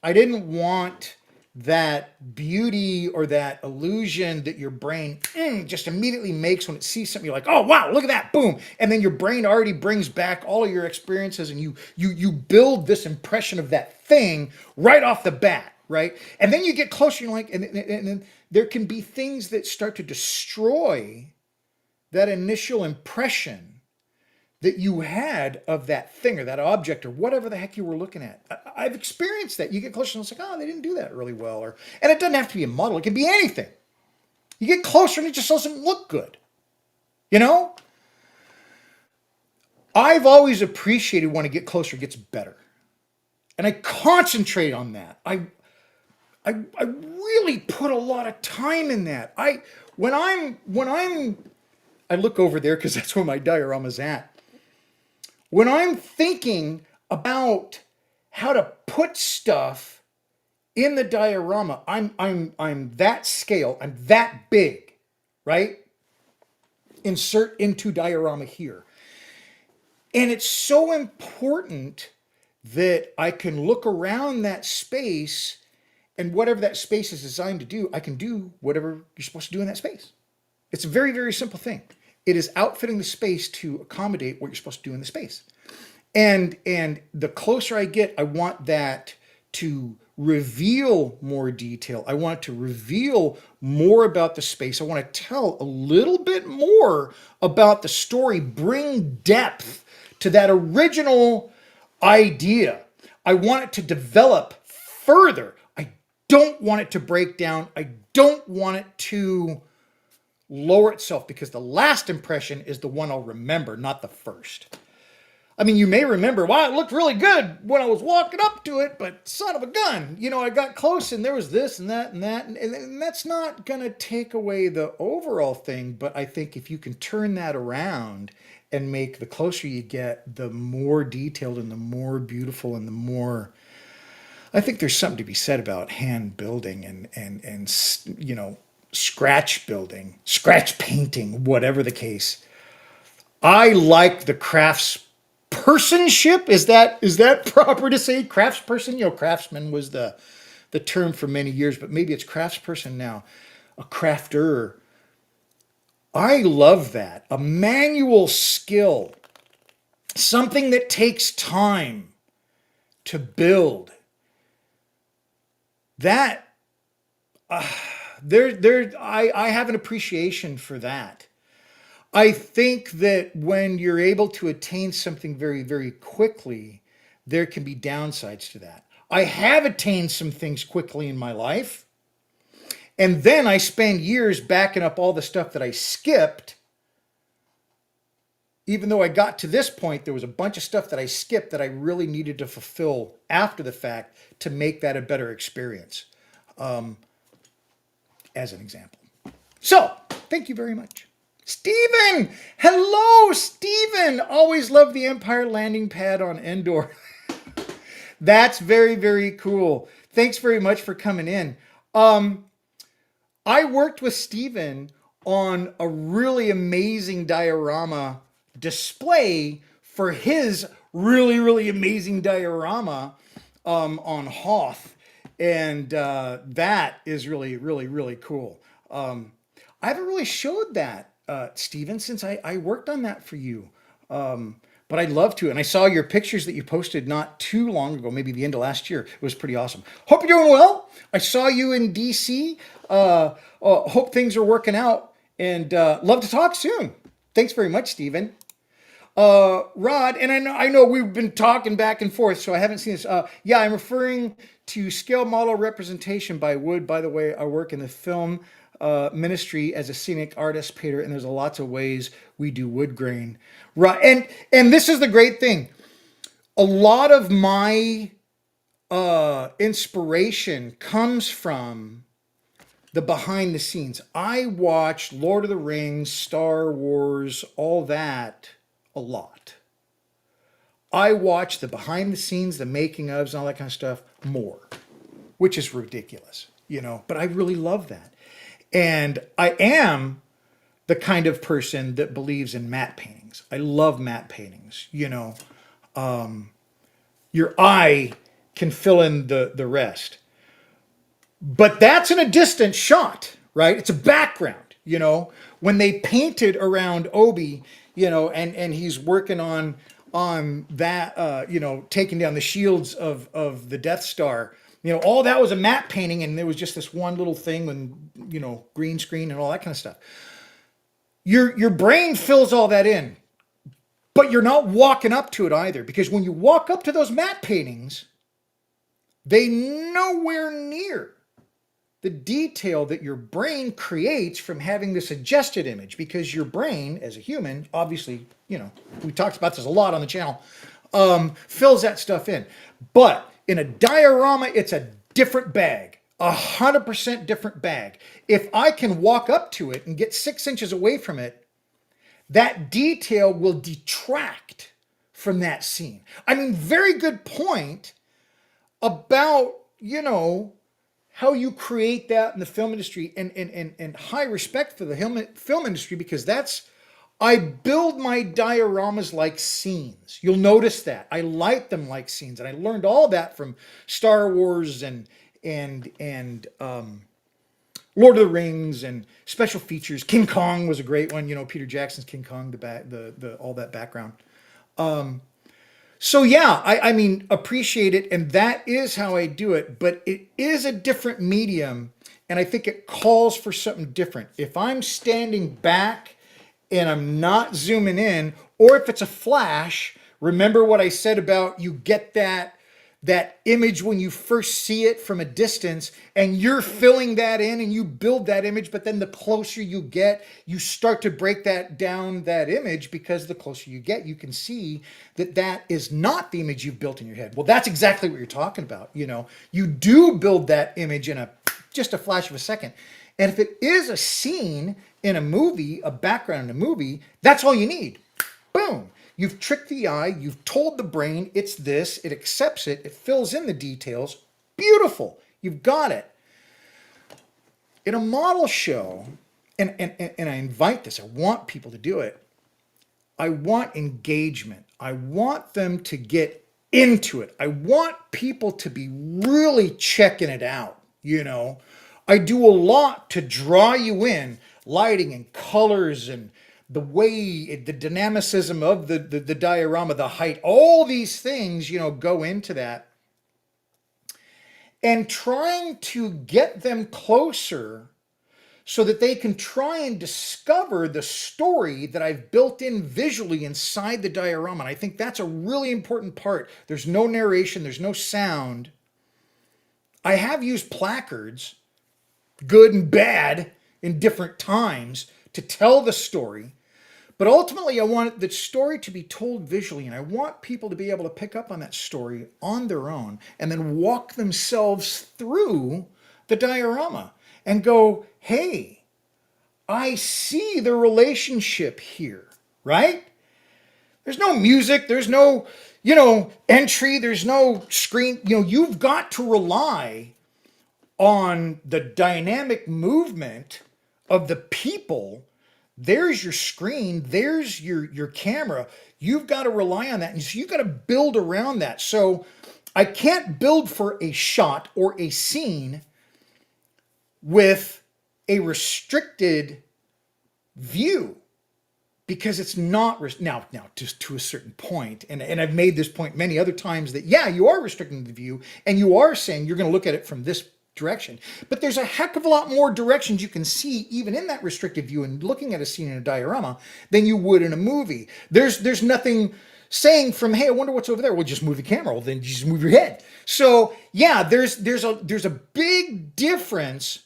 I didn't want that beauty or that illusion that your brain just immediately makes when it sees something. You're like, oh wow, look at that, boom, and then your brain already brings back all of your experiences, and you build this impression of that thing right off the bat, right? And then you get closer, you're like, and then there can be things that start to destroy that initial impression that you had of that thing or that object or whatever the heck you were looking at. I've experienced that. You get closer and it's like, oh, they didn't do that really well. And it doesn't have to be a model. It can be anything. You get closer and it just doesn't look good. I've always appreciated when I get closer, it gets better. And I concentrate on that. I really put a lot of time in that. I look over there because that's where my diorama's at. When I'm thinking about how to put stuff in the diorama, I'm that scale, I'm that big, right? Insert into diorama here. And it's so important that I can look around that space, and whatever that space is designed to do, I can do whatever you're supposed to do in that space. It's a very, very simple thing. It is outfitting the space to accommodate what you're supposed to do in the space. And the closer I get, I want that to reveal more detail. I want it to reveal more about the space. I want to tell a little bit more about the story, bring depth to that original idea. I want it to develop further. I don't want it to break down. I don't want it to lower itself, because the last impression is the one I'll remember, not the first. I mean, you may remember, wow, it looked really good when I was walking up to it, but son of a gun, I got close and there was this and that and that. And that's not going to take away the overall thing. But I think if you can turn that around and make the closer you get, the more detailed and the more beautiful and the more, I think there's something to be said about hand building and scratch building, scratch painting, whatever the case. I like the craftspersonship. Is that proper to say? Craftsperson? Craftsman was the term for many years, but maybe it's craftsperson now. A crafter. I love that. A manual skill. Something that takes time to build. That I have an appreciation for that. I think that when you're able to attain something very, very quickly, there can be downsides to that. I have attained some things quickly in my life, and then I spend years backing up all the stuff that I skipped. Even though I got to this point, there was a bunch of stuff that I skipped that I really needed to fulfill after the fact to make that a better experience, as an example. So, thank you very much. Stephen! Hello, Stephen! Always love the Empire landing pad on Endor. That's very, very cool. Thanks very much for coming in. I worked with Stephen on a really amazing diorama display for his really, really amazing diorama on Hoth. And that is really, really, really cool. I haven't really showed that, Stephen, since I worked on that for you. But I'd love to. And I saw your pictures that you posted not too long ago, maybe the end of last year. It was pretty awesome. Hope you're doing well. I saw you in DC. Hope things are working out, and love to talk soon. Thanks very much, Stephen. Rod, and I know we've been talking back and forth, so I haven't seen this. Yeah, I'm referring to scale model representation by wood. By the way, I work in the film ministry as a scenic artist painter, and there's lots of ways we do wood grain. Right, and this is the great thing. A lot of my inspiration comes from the behind the scenes. I watch Lord of the Rings, Star Wars, all that a lot. I watch the behind the scenes, the making ofs, and all that kind of stuff more, which is ridiculous, but I really love that. And I am the kind of person that believes in matte paintings. I love matte paintings. Your eye can fill in the rest. But that's in a distant shot, right? It's a background, When they painted around Obi, and he's working on that, taking down the shields of the Death Star, all that was a matte painting, and there was just this one little thing and, green screen and all that kind of stuff. Your brain fills all that in, but you're not walking up to it either, because when you walk up to those matte paintings, they nowhere near the detail that your brain creates from having the suggested image, because your brain, as a human, obviously, we talked about this a lot on the channel, fills that stuff in. But in a diorama, it's a different bag, 100% different bag. If I can walk up to it and get 6 inches away from it, that detail will detract from that scene. I mean, very good point about, how you create that in the film industry, and high respect for the film industry, because that's I build my dioramas like scenes. You'll notice that. I light them like scenes. And I learned all that from Star Wars and Lord of the Rings and special features. King Kong was a great one. You know, Peter Jackson's King Kong, the all that background. So yeah, I mean, appreciate it, and that is how I do it. But it is a different medium, and I think it calls for something different. If I'm standing back and I'm not zooming in, or if it's a flash, remember what I said about you get that image when you first see it from a distance, and you're filling that in and you build that image, but then the closer you get, you start to break that down, that image, because the closer you get, you can see that that is not the image you've built in your head. Well, that's exactly what you're talking about. You know, you do build that image in just a flash of a second. And if it is a scene in a movie, a background in a movie, that's all you need. Boom. You've tricked the eye. You've told the brain it's this. It accepts it. It fills in the details. Beautiful. You've got it. In a model show, and I invite this, I want people to do it. I want engagement. I want them to get into it. I want people to be really checking it out. You know, I do a lot to draw you in, lighting and colors and the way, the dynamicism of the diorama, the height, all these things, you know, go into that. And trying to get them closer so that they can try and discover the story that I've built in visually inside the diorama. And I think that's a really important part. There's no narration, there's no sound. I have used placards, good and bad, in different times to tell the story. But ultimately, I want the story to be told visually, and I want people to be able to pick up on that story on their own and then walk themselves through the diorama and go, hey, I see the relationship here, right? There's no music, there's no, you know, entry, there's no screen. You know, you've got to rely on the dynamic movement of the people. There's your screen, there's your camera. You've got to rely on that. And so you've got to build around that. So I can't build for a shot or a scene with a restricted view, because it's not now just to a certain point. And I've made this point many other times that, yeah, you are restricting the view and you are saying you're going to look at it from this direction, but there's a heck of a lot more directions you can see even in that restricted view and looking at a scene in a diorama than you would in a movie. There's nothing saying from, hey, I wonder what's over there. Well, just move the camera. Well, then you just move your head. So yeah, there's a big difference.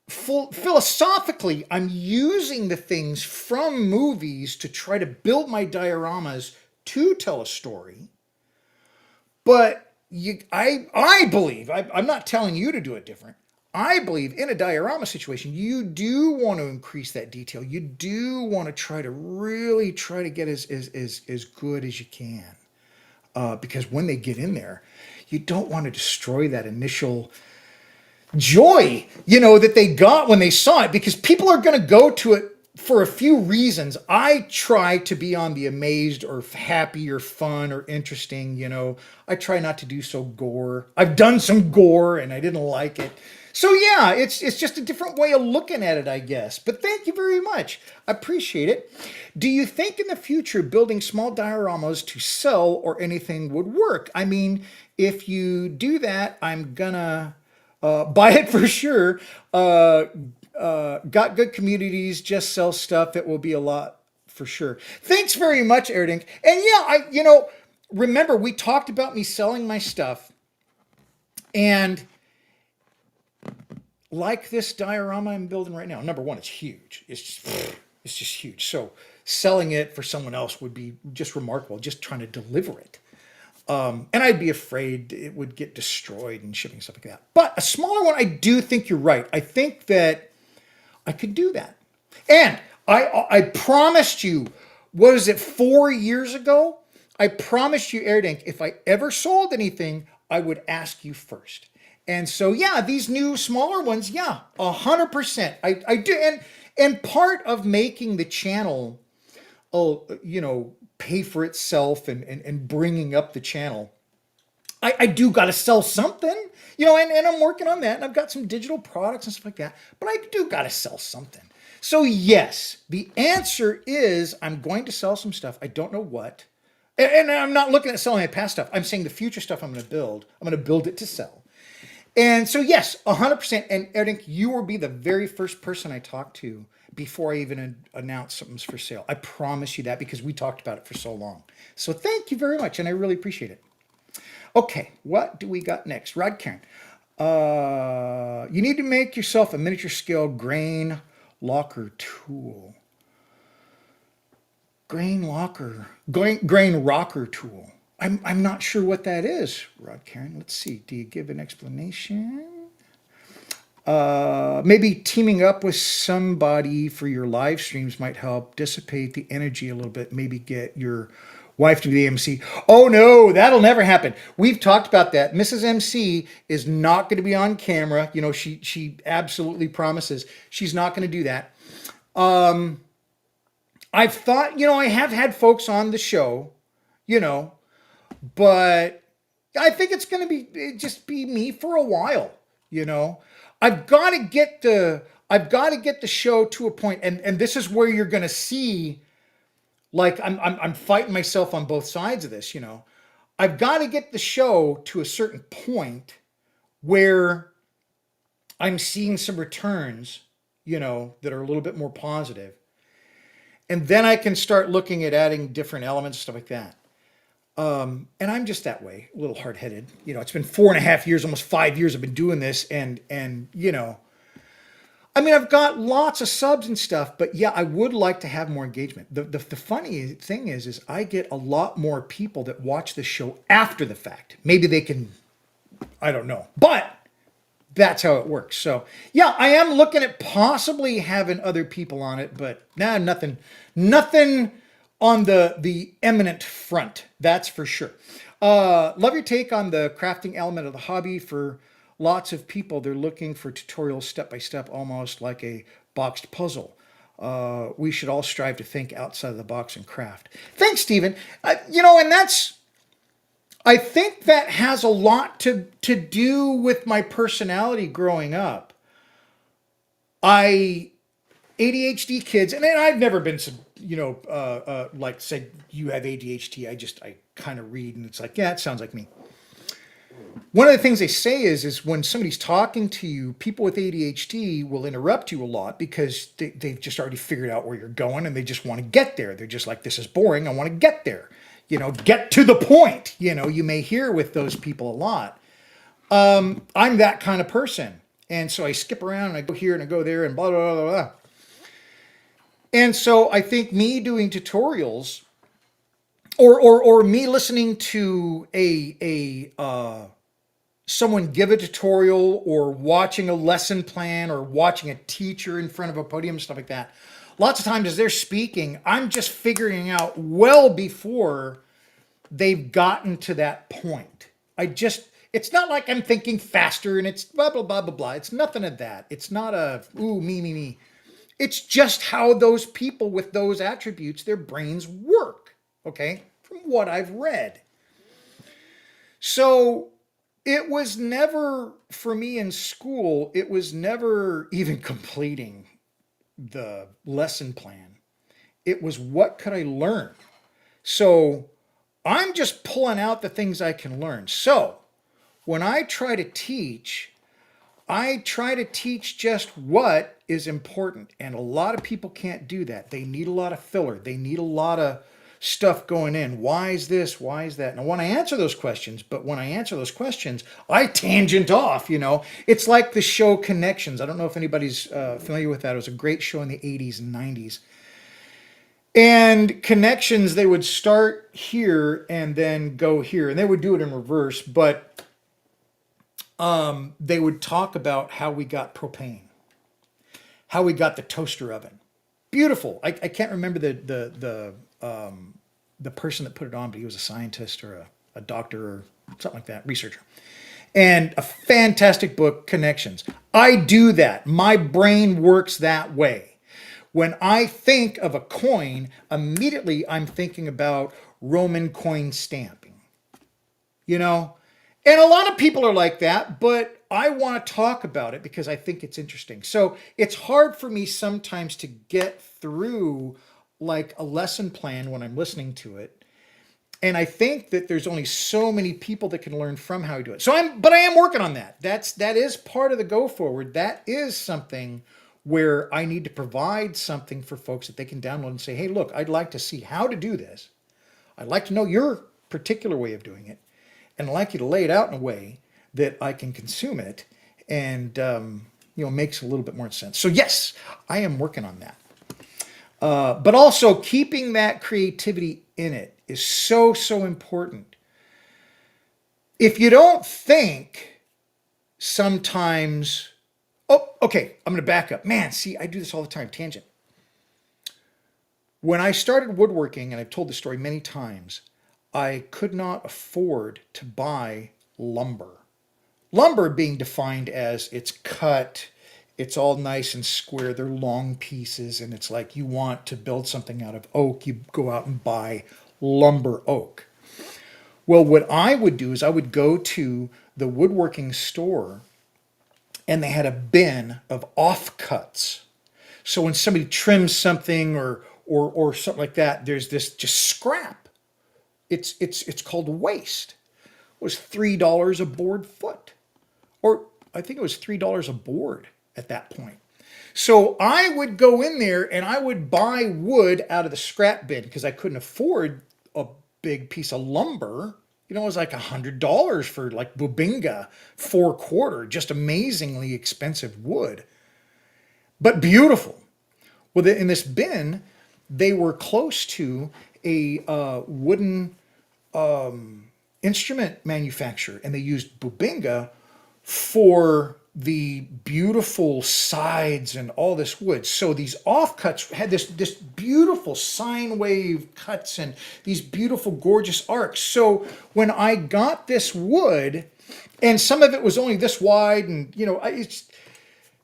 Philosophically, I'm using the things from movies to try to build my dioramas to tell a story. But I believe, I'm not telling you to do it different. I believe in a diorama situation, you do want to increase that detail. You do want to really try to get as good as you can. Because when they get in there, you don't want to destroy that initial joy, you know, that they got when they saw it, because people are going to go to it for a few reasons. I try to be on the amazed or happy or fun or interesting, you know. I try not to do so gore. I've done some gore and I didn't like it. So yeah, it's just a different way of looking at it, I guess. But thank you very much. I appreciate it. Do you think in the future building small dioramas to sell or anything would work? I mean, if you do that, I'm gonna buy it for sure. Got good communities, just sell stuff. It will be a lot for sure. Thanks very much, Erdink. And yeah, remember we talked about me selling my stuff, and like this diorama I'm building right now. Number one, it's huge. It's just huge. So selling it for someone else would be just remarkable. Just trying to deliver it. And I'd be afraid it would get destroyed and shipping, stuff like that. But a smaller one, I do think you're right. I think that I could do that. And I promised you, what is it, 4 years ago? I promised you, Erdink, if I ever sold anything, I would ask you first. And so, yeah, these new smaller ones, yeah, 100%. I do. And part of making the channel, pay for itself and bringing up the channel, I do got to sell something, and I'm working on that. And I've got some digital products and stuff like that, but I do got to sell something. So yes, the answer is I'm going to sell some stuff. I don't know what. And I'm not looking at selling my past stuff. I'm saying the future stuff I'm going to build. I'm going to build it to sell. And so yes, 100%. And Eric, you will be the very first person I talk to before I even announce something's for sale. I promise you that, because we talked about it for so long. So thank you very much, and I really appreciate it. Okay, what do we got next? Rod Karen. You need to make yourself a miniature scale grain locker tool. Grain rocker tool. I'm not sure what that is, Rod Karen. Let's see. Do you give an explanation? Maybe teaming up with somebody for your live streams might help dissipate the energy a little bit. Maybe get your wife to be the MC. Oh no, that'll never happen. We've talked about that. Mrs. MC is not going to be on camera. She absolutely promises she's not going to do that. I've thought, I have had folks on the show, but I think it's going to be just be me for a while. I've got to get the show to a point, and this is where you're going to see, like I'm fighting myself on both sides of this. I've got to get the show to a certain point where I'm seeing some returns, that are a little bit more positive. And then I can start looking at adding different elements, stuff like that. And I'm just that way, a little hard-headed. It's been 4.5 years, almost 5 years I've been doing this. And I've got lots of subs and stuff, but yeah, I would like to have more engagement. The funny thing is I get a lot more people that watch the show after the fact. Maybe they can, I don't know, but that's how it works. So yeah, I am looking at possibly having other people on it, but nothing on the eminent front. That's for sure. Love your take on the crafting element of the hobby. For lots of people, they're looking for tutorials step by step, almost like a boxed puzzle. We should all strive to think outside of the box and craft. Thanks, Stephen. And I think that has a lot to do with my personality growing up. ADHD kids, and I've never been, like say you have ADHD. I kind of read and it's like, yeah, it sounds like me. One of the things they say is when somebody's talking to you, people with ADHD will interrupt you a lot because they've just already figured out where you're going and they just want to get there. They're just like, this is boring. I want to get there. Get to the point. You may hear with those people a lot. I'm that kind of person. And so I skip around and I go here and I go there and blah, blah, blah, blah. And so I think me doing tutorials or me listening to someone give a tutorial or watching a lesson plan or watching a teacher in front of a podium, stuff like that. Lots of times as they're speaking, I'm just figuring out well before they've gotten to that point. It's not like I'm thinking faster and it's blah, blah, blah, blah, blah. It's nothing of that. It's not ooh, me. It's just how those people with those attributes, their brains work, okay? From what I've read. So it was never, for me in school, it was never even completing the lesson plan. It was what could I learn? So I'm just pulling out the things I can learn. So when I try to teach just what is important. And a lot of people can't do that. They need a lot of filler. They need a lot of stuff going in. Why is this? Why is that? And I want to answer those questions, but when I answer those questions, I tangent off, It's like the show Connections. I don't know if anybody's familiar with that. It was a great show in the 80s and 90s. And Connections, they would start here and then go here. And they would do it in reverse, but they would talk about how we got propane, how we got the toaster oven. Beautiful. I can't remember the person that put it on, but he was a scientist or a doctor or something like that, researcher. And a fantastic book, Connections. I do that. My brain works that way. When I think of a coin, immediately I'm thinking about Roman coin stamping, you know? And a lot of people are like that, but I want to talk about it because I think it's interesting. So it's hard for me sometimes to get through like a lesson plan when I'm listening to it. And I think that there's only so many people that can learn from how to do it. But I am working on that. That is part of the go forward. That is something where I need to provide something for folks that they can download and say, hey, look, I'd like to see how to do this. I'd like to know your particular way of doing it. And I'd like you to lay it out in a way that I can consume it and, makes a little bit more sense. So yes, I am working on that. But also keeping that creativity in it is so, so important. If you don't think sometimes, oh, okay, I'm going to back up. Man, see, I do this all the time, tangent. When I started woodworking, and I've told this story many times, I could not afford to buy lumber. Lumber being defined as it's cut, it's all nice and square, they're long pieces, and it's like you want to build something out of oak, you go out and buy lumber oak. Well, what I would do is I would go to the woodworking store and they had a bin of offcuts. So when somebody trims something or something like that, there's this just scrap. It's called waste. It was $3 a board foot. Or I think it was $3 a board at that point. So I would go in there and I would buy wood out of the scrap bin because I couldn't afford a big piece of lumber. It was like $100 for like Bubinga 4/4, just amazingly expensive wood, but beautiful. Well, in this bin, they were close to a wooden instrument manufacturer, and they used Bubinga for the beautiful sides and all this wood. So these offcuts had this beautiful sine wave cuts and these beautiful, gorgeous arcs. So when I got this wood, and some of it was only this wide, and it's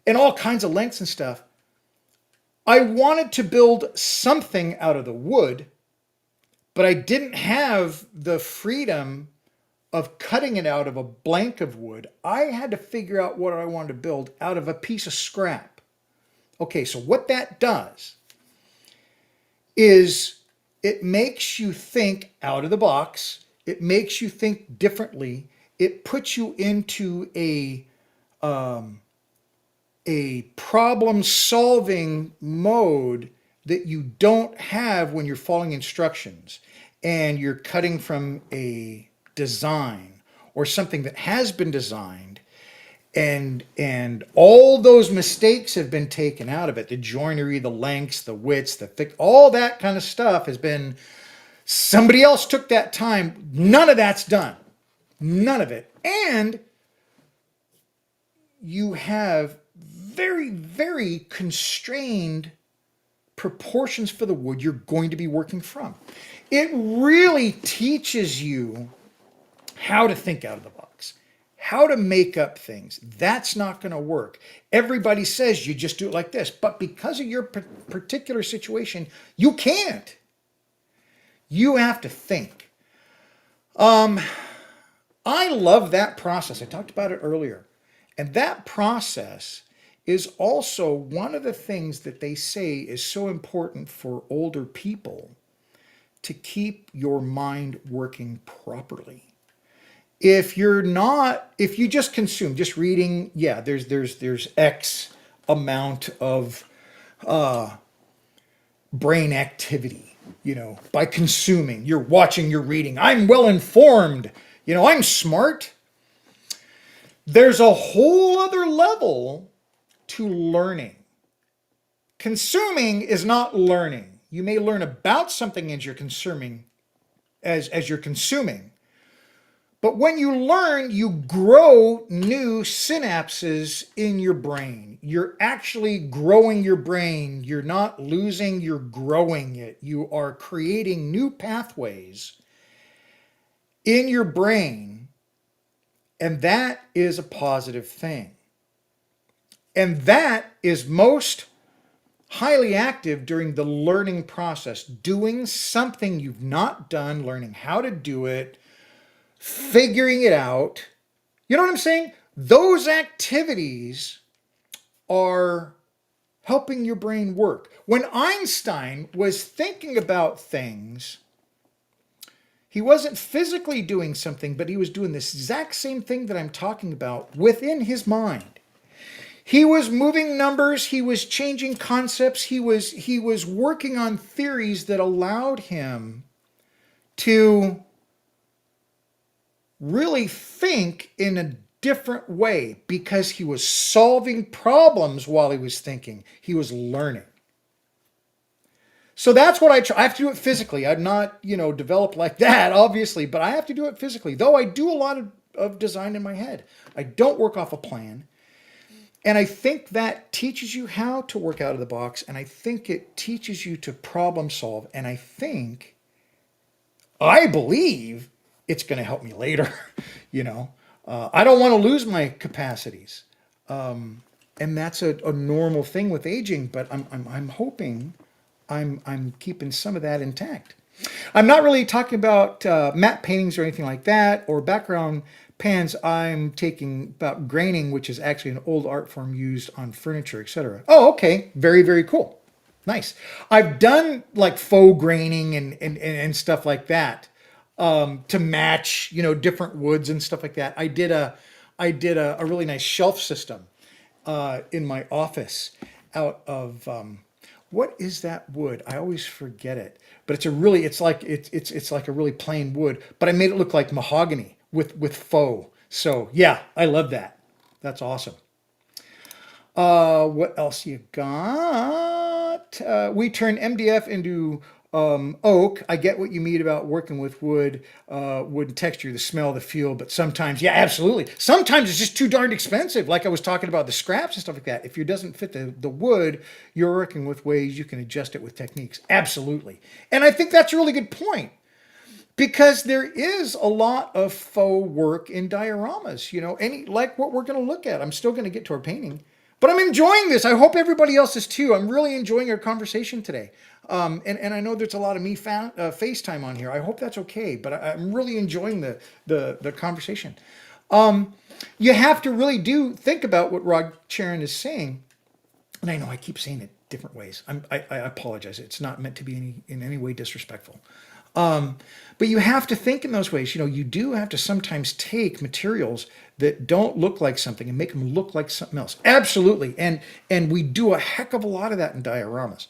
and all kinds of lengths and stuff, I wanted to build something out of the wood, but I didn't have the freedom of cutting it out of a blank of wood. I had to figure out what I wanted to build out of a piece of scrap. Okay, so what that does is it makes you think out of the box. It makes you think differently. It puts you into a problem-solving mode that you don't have when you're following instructions and you're cutting from a design or something that has been designed, and all those mistakes have been taken out of it. The joinery, the lengths, the widths, the thick, all that kind of stuff has been, somebody else took that time. None of that's done. None of it. And you have very, very constrained proportions for the wood you're going to be working from. It really teaches you how to think out of the box, how to make up things. That's not going to work. Everybody says you just do it like this, but because of your particular situation, you can't. You have to think. I love that process. I talked about it earlier. And that process is also one of the things that they say is so important for older people to keep your mind working properly. If you just consume, just reading, yeah, there's X amount of brain activity, by consuming. You're watching, you're reading. I'm well informed. I'm smart. There's a whole other level to learning. Consuming is not learning. You may learn about something as you're consuming, as you're consuming. But when you learn, you grow new synapses in your brain. You're actually growing your brain. You're not losing, you're growing it. You are creating new pathways in your brain, and that is a positive thing. And that is most highly active during the learning process, doing something you've not done, learning how to do it, figuring it out. You know what I'm saying? Those activities are helping your brain work. When Einstein was thinking about things, he wasn't physically doing something, but he was doing this exact same thing that I'm talking about within his mind. He was moving numbers, he was changing concepts, he was working on theories that allowed him to really think in a different way because he was solving problems while he was thinking. He was learning. So that's what I try. I have to do it physically. I'm not, developed like that, obviously, but I have to do it physically. Though I do a lot of design in my head. I don't work off a plan. And I think that teaches you how to work out of the box. And I think it teaches you to problem solve. And I believe it's going to help me later. I don't want to lose my capacities. And that's a normal thing with aging, but I'm hoping I'm keeping some of that intact. I'm not really talking about matte paintings or anything like that, or background pans. I'm taking about graining, which is actually an old art form used on furniture, etc. Oh, okay. Very, very cool. Nice. I've done like faux graining and stuff like that to match, different woods and stuff like that. I did a really nice shelf system in my office out of what is that wood? I always forget it, but it's like a really plain wood, but I made it look like mahogany with faux. So yeah, I love that. That's awesome. What else you got? We turn MDF into oak. I get what you mean about working with wood texture, the smell, the feel, but sometimes, yeah, absolutely. Sometimes it's just too darn expensive. Like I was talking about the scraps and stuff like that. If it doesn't fit the wood, you're working with ways you can adjust it with techniques. Absolutely. And I think that's a really good point. Because there is a lot of faux work in dioramas, like what we're going to look at. I'm still going to get to our painting, but I'm enjoying this. I hope everybody else is too. I'm really enjoying our conversation today. And I know there's a lot of me FaceTime on here. I hope that's okay, but I'm really enjoying the conversation. You have to really think about what Rod Charon is saying. And I know I keep saying it different ways. I apologize. It's not meant to be in any way disrespectful. But you have to think in those ways. You do have to sometimes take materials that don't look like something and make them look like something else. Absolutely. And we do a heck of a lot of that in dioramas.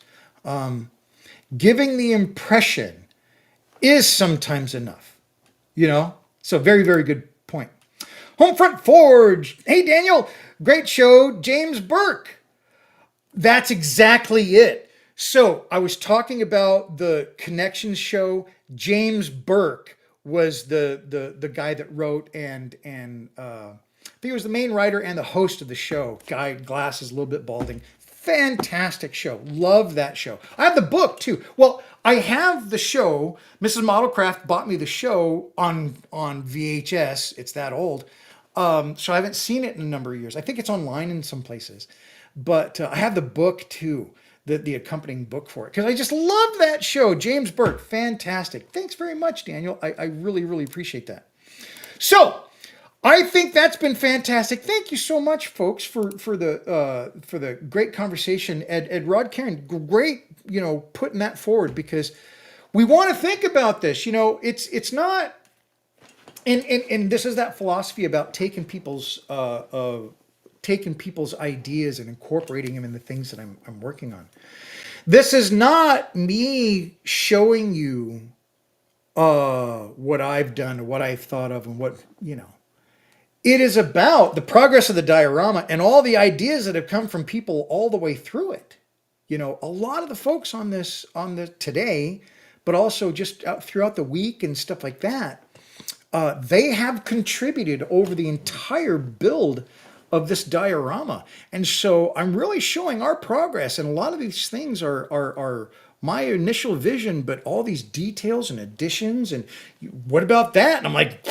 Giving the impression is sometimes enough, So very, very good point. Homefront Forge. Hey, Daniel, great show. James Burke. That's exactly it. So I was talking about the Connections show. James Burke was the guy that wrote and I think he was the main writer and the host of the show. Guy, glasses, a little bit balding. Fantastic show. Love that show. I have the book too. Well, I have the show. Mrs. Modelcraft bought me the show on VHS. It's that old. So I haven't seen it in a number of years. I think it's online in some places. But I have the book too, the accompanying book for it. Because I just love that show. James Burke, fantastic. Thanks very much, Daniel. I really, really appreciate that. So I think that's been fantastic. Thank you so much, folks, for the great conversation. Ed Rod Karen, great, putting that forward, because we want to think about this. It's not, and this is that philosophy about taking people's ideas and incorporating them in the things that I'm working on. This is not me showing you what I've done or what I've thought of and what. It is about the progress of the diorama and all the ideas that have come from people all the way through it. A lot of the folks on the today, but also just throughout the week and stuff like that, they have contributed over the entire build of this diorama. And so I'm really showing our progress. And a lot of these things are my initial vision, but all these details and additions and what about that? And I'm like,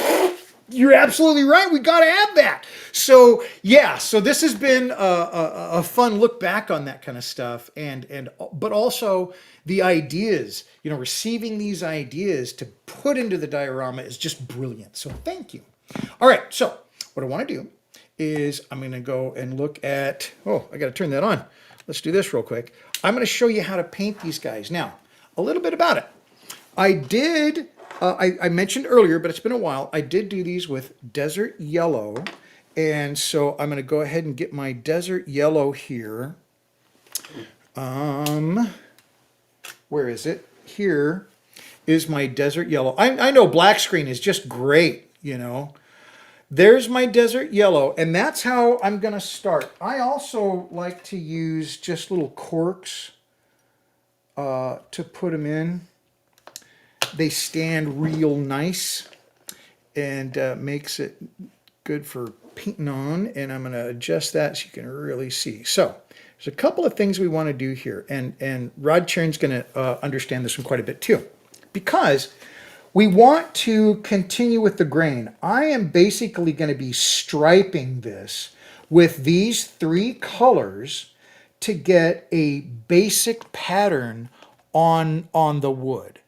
You're absolutely right. We got to have that. So yeah, so this has been a fun look back on that kind of stuff, and but also the ideas. You know, receiving these ideas to put into the diorama is just brilliant. So thank you. All right, so what I want to do is I'm going to go and look at. Oh, I got to turn that on. Let's do this real quick. I'm going to show you how to paint these guys. Now, a little bit about it. I did, I mentioned earlier, but it's been a while, I did do these with desert yellow. And so I'm going to go ahead and get my desert yellow here. Where is it? Here is my desert yellow. I know black screen is just great, you know. There's my desert yellow, and that's how I'm going to start. I also like to use just little corks to put them in. They stand real nice and makes it good for painting on. And I'm going to adjust that so you can really see. So there's a couple of things we want to do here. And Rod Charon's going to understand this one quite a bit too. Because we want to continue with the grain. I am basically going to be striping this with these three colors to get a basic pattern on the wood.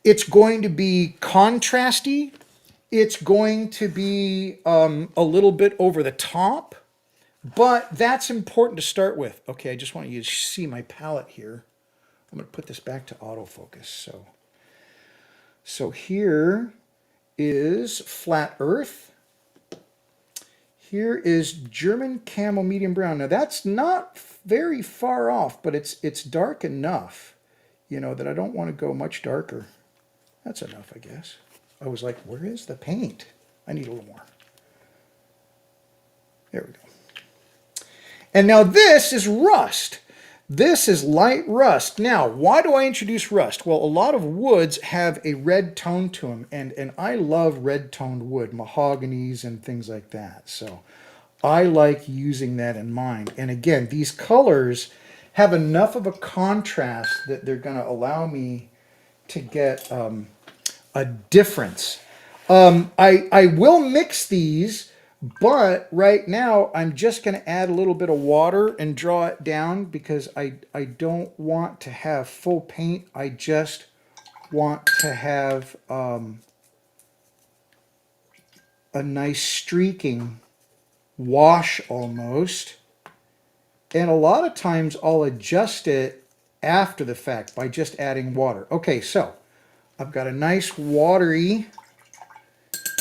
It's going to be contrasty. It's going to be a little bit over the top, but that's important to start with. Okay, I just want you to see my palette here. I'm going to put this back to autofocus. So here is Flat Earth. Here is German Camel Medium Brown. Now that's not very far off, but it's dark enough, you know, that I don't want to go much darker. That's enough, I guess. I was like, where is the paint? I need a little more. There we go. And now this is rust. This is light rust. Now, why do I introduce rust? Well, a lot of woods have a red tone to them, and I love red toned wood, mahoganies and things like that. So I like using that in mind. And again, these colors have enough of a contrast that they're going to allow me to get a difference. I will mix these, but right now I'm just going to add a little bit of water and draw it down because I don't want to have full paint. I just want to have a nice streaking wash almost. And a lot of times I'll adjust it after the fact by just adding water. Okay, so I've got a nice watery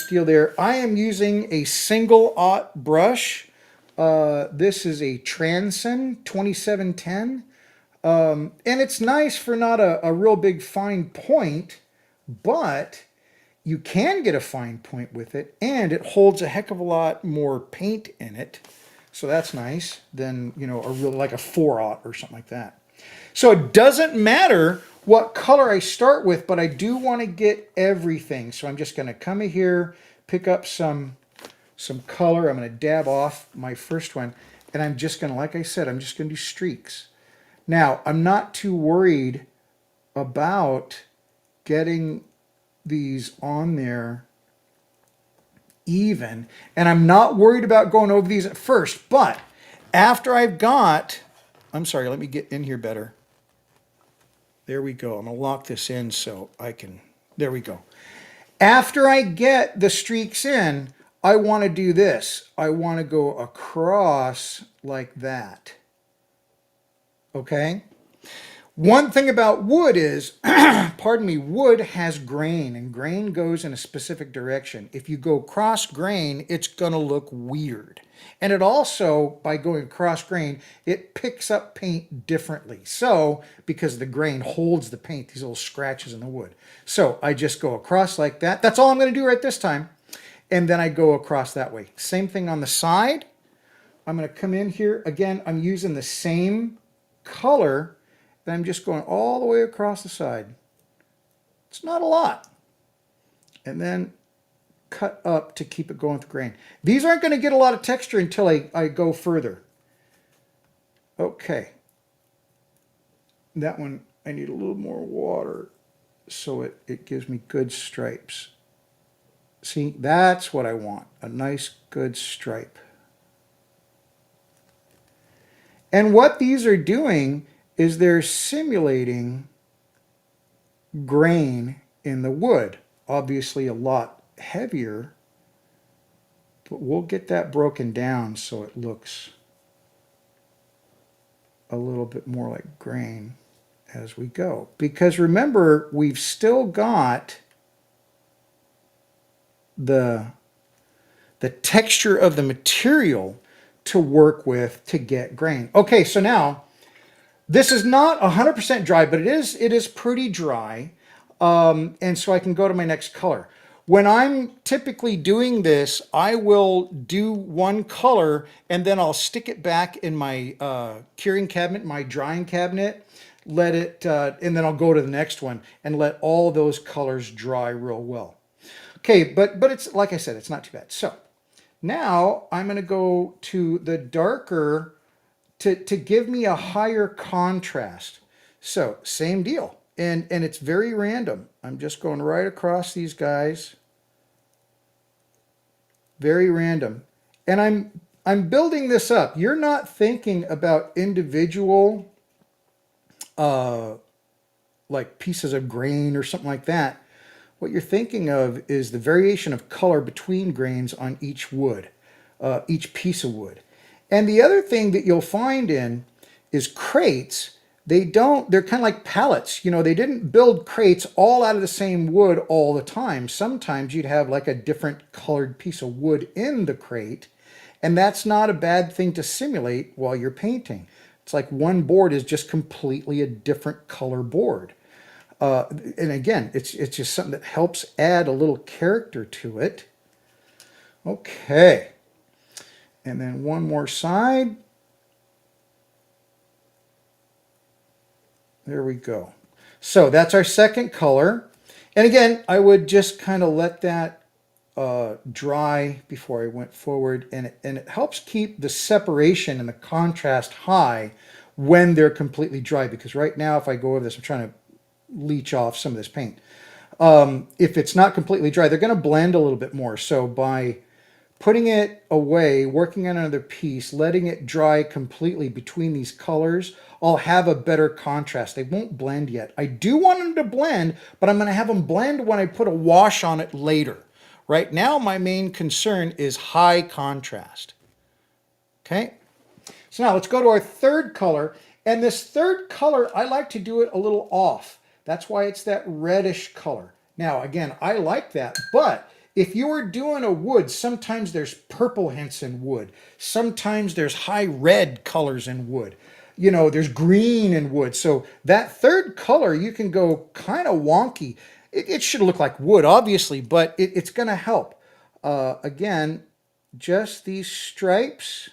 deal there. I am using a single aught brush. This is a Transon 2710. And it's nice for not a real big fine point, but you can get a fine point with it, and it holds a heck of a lot more paint in it. So that's nice than, you know, like a 4-aught or something like that. So it doesn't matter what color I start with, but I do want to get everything. So I'm just going to come in here, pick up some color. I'm going to dab off my first one, and I'm just going to, like I said, I'm just going to do streaks. Now, I'm not too worried about getting these on there even, and I'm not worried about going over these at first, but after I've got, I'm sorry, let me get in here better. There we go. I'm going to lock this in so I can, there we go. After I get the streaks in, I want to do this. I want to go across like that. Okay? One thing about wood is, pardon me, wood has grain, and grain goes in a specific direction. If you go cross grain, it's going to look weird. And it also, by going across grain, it picks up paint differently. So, because the grain holds the paint, these little scratches in the wood. So, I just go across like that. That's all I'm going to do right this time. And then I go across that way. Same thing on the side. I'm going to come in here. Again, I'm using the same color. And I'm just going all the way across the side. It's not a lot. And then cut up to keep it going with the grain. These aren't going to get a lot of texture until I go further. Okay. That one, I need a little more water so it gives me good stripes. See, that's what I want, a nice good stripe. And what these are doing is they're simulating grain in the wood. Obviously a lot heavier, but we'll get that broken down so it looks a little bit more like grain as we go. Because remember, we've still got the texture of the material to work with to get grain. Okay, so now this is not 100% dry, but it is pretty dry. And so I can go to my next color. When I'm typically doing this, I will do one color and then I'll stick it back in my curing cabinet, my drying cabinet, let it, and then I'll go to the next one and let all those colors dry real well. Okay, but it's, like I said, it's not too bad. So now I'm going to go to the darker to give me a higher contrast. So same deal. And it's very random. I'm just going right across these guys. Very random. And I'm building this up. You're not thinking about individual like pieces of grain or something like that. What you're thinking of is the variation of color between grains on each wood, each piece of wood. And the other thing that you'll find in is crates. They're kind of like pallets. You know, they didn't build crates all out of the same wood all the time. Sometimes you'd have like a different colored piece of wood in the crate. And that's not a bad thing to simulate while you're painting. It's like one board is just completely a different color board. And again, it's just something that helps add a little character to it. Okay. And then one more side. There we go. So that's our second color. And again, I would just kind of let that dry before I went forward. And it helps keep the separation and the contrast high when they're completely dry. Because right now, if I go over this, I'm trying to leach off some of this paint. If it's not completely dry, they're going to blend a little bit more. So by putting it away, working on another piece, letting it dry completely between these colors, I'll have a better contrast. They won't blend yet. I do want them to blend, but I'm going to have them blend when I put a wash on it later. Right now, my main concern is high contrast. Okay, so now let's go to our third color. And this third color, I like to do it a little off. That's why it's that reddish color. Now, again, I like that, but if you are doing a wood, sometimes there's purple hints in wood. Sometimes there's high red colors in wood. You know, there's green in wood. So that third color, you can go kind of wonky. It should look like wood, obviously, but it's going to help. Again, just these stripes.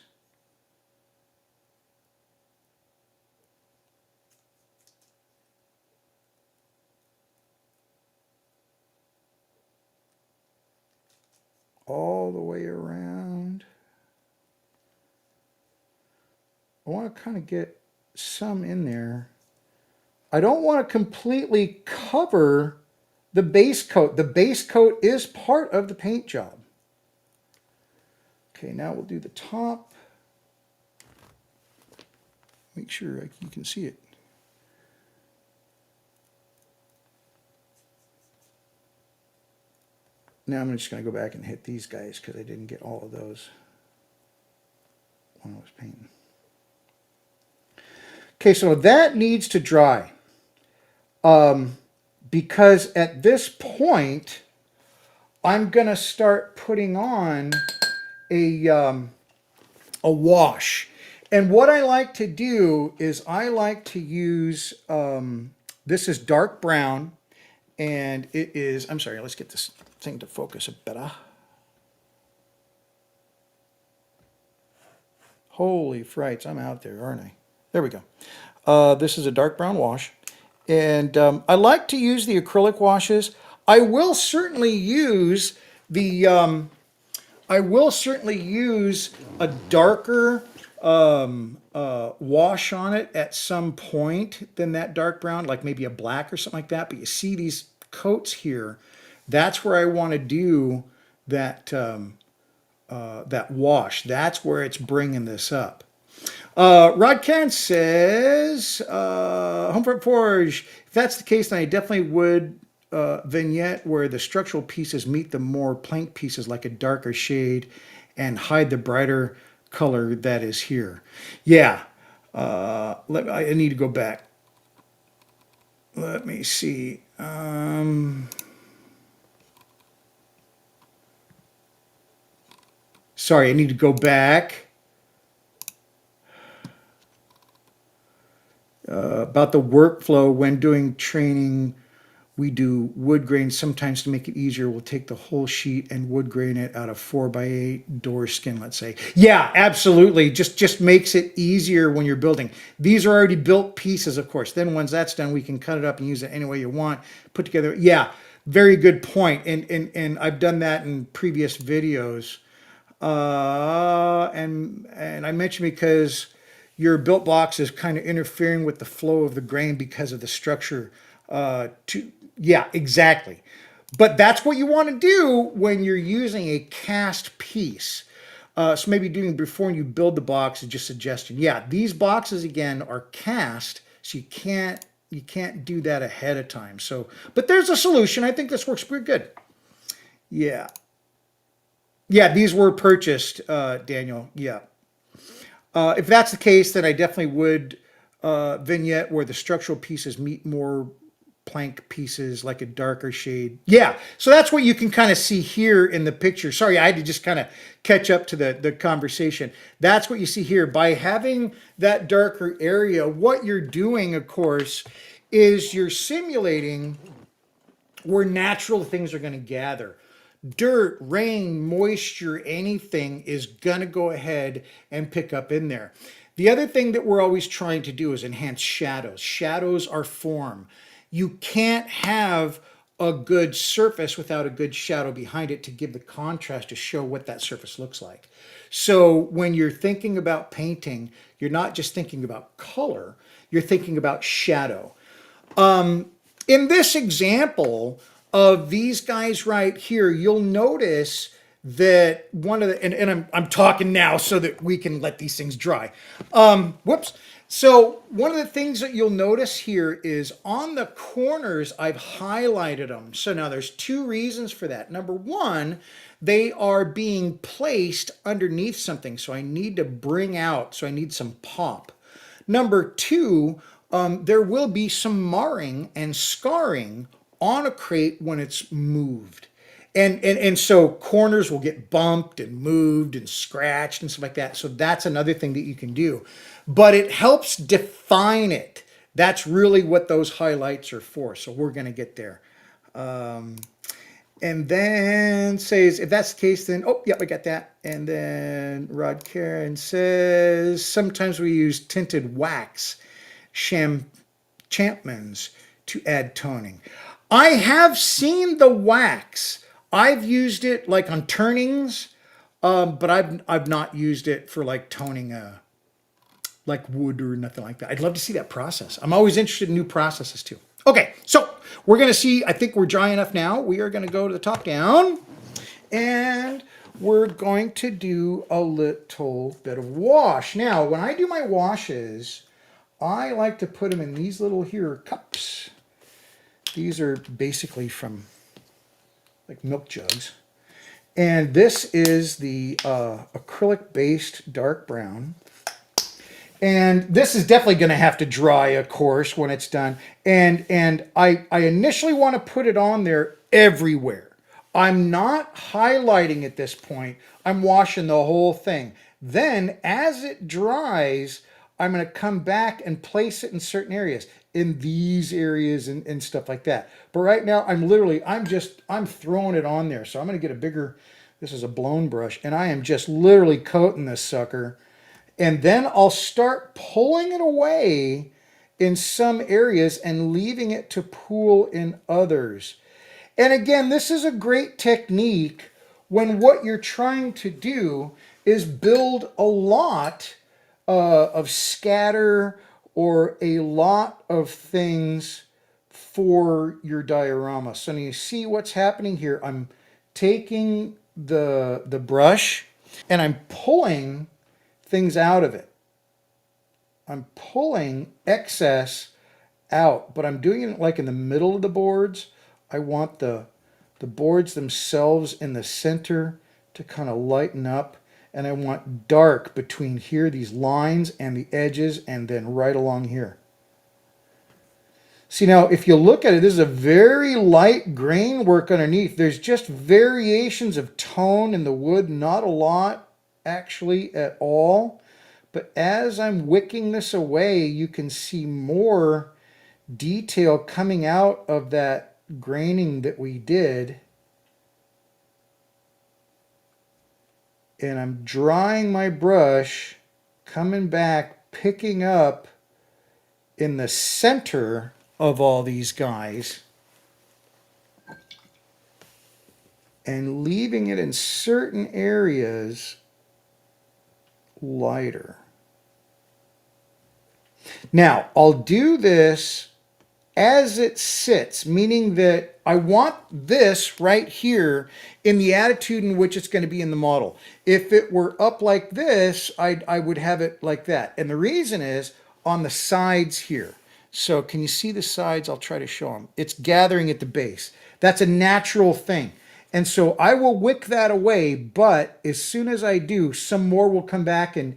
All the way around. I want to kind of get some in there. I don't want to completely cover the base coat. The base coat is part of the paint job. Okay, now we'll do the top. Make sure you can see it. Now I'm just going to go back and hit these guys because I didn't get all of those when I was painting. Okay, so that needs to dry. Because at this point, I'm going to start putting on a wash. And what I like to do is I like to use, this is dark brown, and it is, I'm sorry, let's get this thing to focus a better. Holy frights, I'm out there, aren't I? There we go. This is a dark brown wash. And I like to use the acrylic washes. I will certainly use the, I will certainly use a darker wash on it at some point than that dark brown, like maybe a black or something like that. But you see these coats here, that's where I want to do that that wash. That's where it's bringing this up. Rod Karen says, Homefront Forge, if that's the case, then I definitely would vignette where the structural pieces meet the more plank pieces like a darker shade and hide the brighter color that is here. Yeah, I need to go back. Let me see. Sorry, I need to go back. About the workflow when doing training, we do wood grain sometimes to make it easier. We'll take the whole sheet and wood grain it out of 4x8 door skin, let's say. Yeah, absolutely. Just makes it easier when you're building. These are already built pieces, of course. Then once that's done, we can cut it up and use it any way you want. Put together. Yeah, very good point. And I've done that in previous videos. And I mentioned because your built box is kind of interfering with the flow of the grain because of the structure. Yeah, exactly. But that's what you want to do when you're using a cast piece. So maybe doing before you build the box is just suggestion. Yeah, these boxes again are cast, so you can't do that ahead of time. So, but there's a solution. I think this works pretty good. Yeah. Yeah, these were purchased, Daniel. Yeah. If that's the case, then I definitely would vignette where the structural pieces meet more plank pieces like a darker shade. Yeah, so that's what you can kind of see here in the picture. Sorry, I had to just kind of catch up to the conversation. That's what you see here. By having that darker area, what you're doing, of course, is you're simulating where natural things are going to gather. Dirt, rain, moisture, anything is going to go ahead and pick up in there. The other thing that we're always trying to do is enhance shadows. Shadows are form. You can't have a good surface without a good shadow behind it to give the contrast to show what that surface looks like. So when you're thinking about painting, you're not just thinking about color, you're thinking about shadow. In this example of these guys right here, you'll notice that one of the, and I'm talking now so that we can let these things dry. Whoops. So one of the things that you'll notice here is on the corners, I've highlighted them. So now there's two reasons for that. Number one, they are being placed underneath something. So I need to bring out, so I need some pop. Number two, there will be some marring and scarring on a crate when it's moved. And so corners will get bumped and moved and scratched and stuff like that. So that's another thing that you can do. But it helps define it. That's really what those highlights are for. So we're going to get there. And then says, if that's the case, then, oh, yep, I got that. And then Rod Karen says, sometimes we use tinted wax, Champmans, to add toning. I have seen the wax. I've used it like on turnings, but I've not used it for like toning like wood or nothing like that. I'd love to see that process. I'm always interested in new processes too. Okay, so we're going to see, I think we're dry enough now. We are going to go to the top down and we're going to do a little bit of wash. Now, when I do my washes, I like to put them in these little here cups. These are basically from like milk jugs. And this is the acrylic based dark brown. And this is definitely going to have to dry, of course, when it's done. And I initially want to put it on there everywhere. I'm not highlighting at this point. I'm washing the whole thing. Then, as it dries, I'm going to come back and place it in certain areas, in these areas and stuff like that. But right now, I'm throwing it on there. So I'm going to get a bigger, this is a blown brush, and I am just literally coating this sucker. And then I'll start pulling it away in some areas and leaving it to pool in others. And again, this is a great technique when what you're trying to do is build a lot of scatter or a lot of things for your diorama. So now you see what's happening here. I'm taking the brush and I'm pulling things out of it. I'm pulling excess out, but I'm doing it like in the middle of the boards. I want the boards themselves in the center to kind of lighten up, and I want dark between here, these lines and the edges, and then right along here. See, now if you look at it, this is a very light grain work underneath. There's just variations of tone in the wood, not a lot actually at all. But as I'm wicking this away, you can see more detail coming out of that graining that we did. And I'm drying my brush, coming back, picking up in the center of all these guys and leaving it in certain areas lighter. Now, I'll do this as it sits, meaning that I want this right here in the attitude in which it's going to be in the model. If it were up like this, I would have it like that. And the reason is on the sides here. So can you see the sides? I'll try to show them. It's gathering at the base. That's a natural thing. And so I will wick that away, but as soon as I do, some more will come back and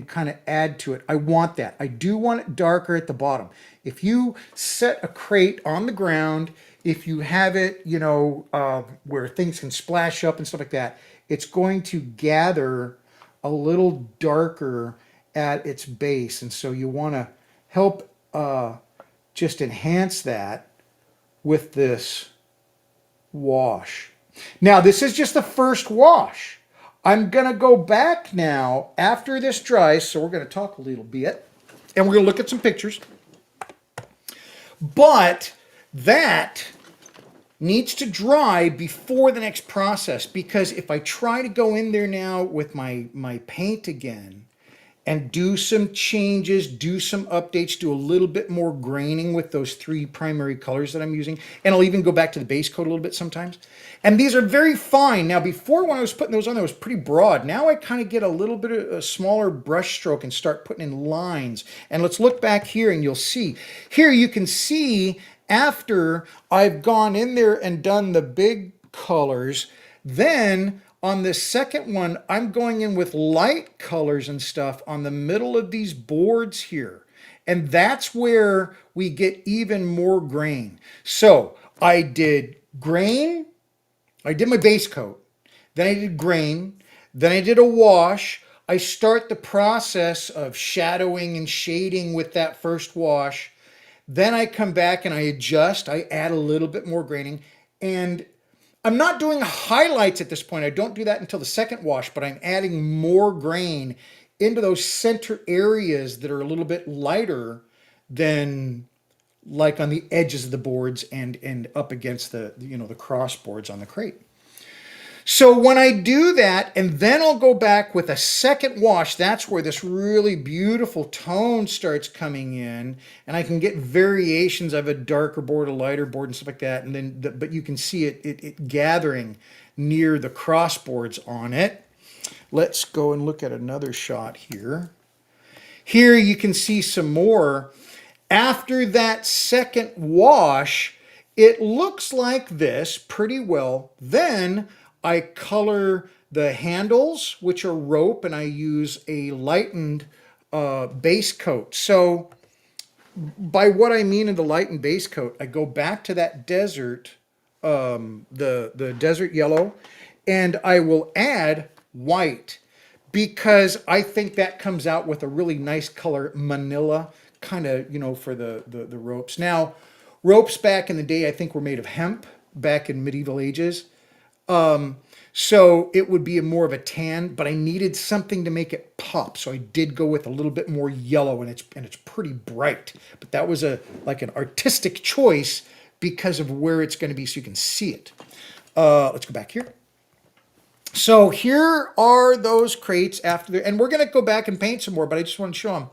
kind of add to it. I want that. I do want it darker at the bottom. If you set a crate on the ground, if you have it, you know, where things can splash up and stuff like that, it's going to gather a little darker at its base. And so you want to help just enhance that with this wash. Now, this is just the first wash. I'm going to go back now after this dries, so we're going to talk a little bit, and we're going to look at some pictures. But that needs to dry before the next process, because if I try to go in there now with my paint again and do some changes, do some updates, do a little bit more graining with those three primary colors that I'm using. And I'll even go back to the base coat a little bit sometimes. And these are very fine. Now, before when I was putting those on, they was pretty broad. Now I kind of get a little bit of a smaller brush stroke and start putting in lines. And let's look back here and you'll see. Here you can see after I've gone in there and done the big colors, then on this second one, I'm going in with light colors and stuff on the middle of these boards here. And that's where we get even more grain. So I did grain, I did my base coat, then I did grain, then I did a wash. I start the process of shadowing and shading with that first wash. Then I come back and I adjust, I add a little bit more graining, and I'm not doing highlights at this point. I don't do that until the second wash, but I'm adding more grain into those center areas that are a little bit lighter than like on the edges of the boards and up against the, you know, the cross boards on the crate. So when I do that, and then I'll go back with a second wash, that's where this really beautiful tone starts coming in, and I can get variations of a darker board, a lighter board, and stuff like that. And then, but you can see it gathering near the cross boards on it. Let's go and look at another shot here. Here you can see some more. After that second wash, it looks like this pretty well. Then I color the handles, which are rope, and I use a lightened base coat. So by what I mean in the lightened base coat, I go back to that desert, the desert yellow, and I will add white because I think that comes out with a really nice color, manila, kind of, you know, for the ropes. Now, ropes back in the day, I think were made of hemp back in medieval ages. So it would be more of a tan, but I needed something to make it pop. So I did go with a little bit more yellow, and it's pretty bright. But that was like an artistic choice because of where it's going to be so you can see it. Let's go back here. So here are those crates after and we're going to go back and paint some more, but I just want to show them.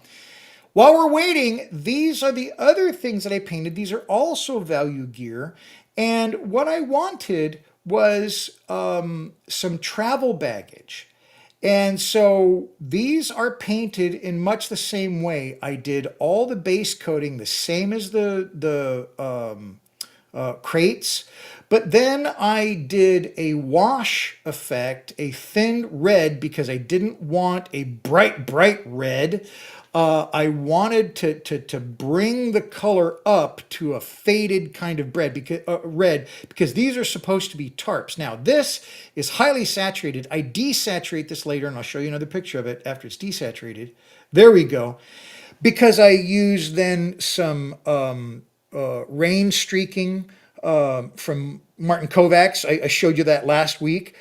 While we're waiting, these are the other things that I painted. These are also value gear. And what I wanted was some travel baggage. And so these are painted in much the same way. I did all the base coating the same as the crates, but then I did a wash effect, a thin red, because I didn't want a bright red. I wanted to bring the color up to a faded kind of red, because these are supposed to be tarps. Now this is highly saturated. I desaturate this later, and I'll show you another picture of it after it's desaturated. There we go. Because I use then some rain streaking from Martin Kovacs. I showed you that last week.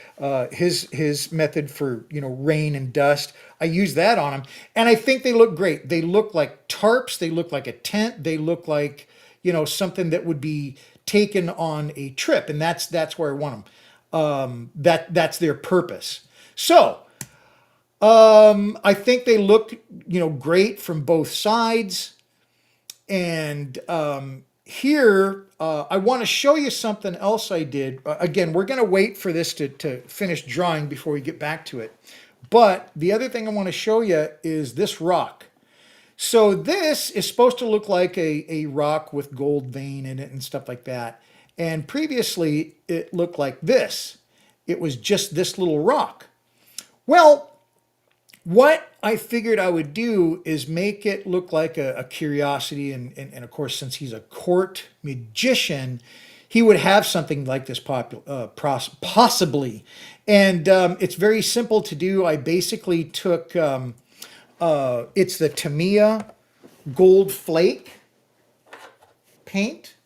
His method for rain and dust. I use that on them, and I think they look great. They look like tarps. They look like a tent. They look like something that would be taken on a trip, and that's where I want them. That's their purpose. So I think they look great from both sides. And here, I want to show you something else I did. Again, we're going to wait for this to finish drying before we get back to it. But the other thing I want to show you is this rock. So this is supposed to look like a rock with gold vein in it and stuff like that. And previously, it looked like this. It was just this little rock. Well, what I figured I would do is make it look like a curiosity. And of course, since he's a court magician, he would have something like this possibly. And it's very simple to do. I basically took, it's the Tamiya Gold Flake paint.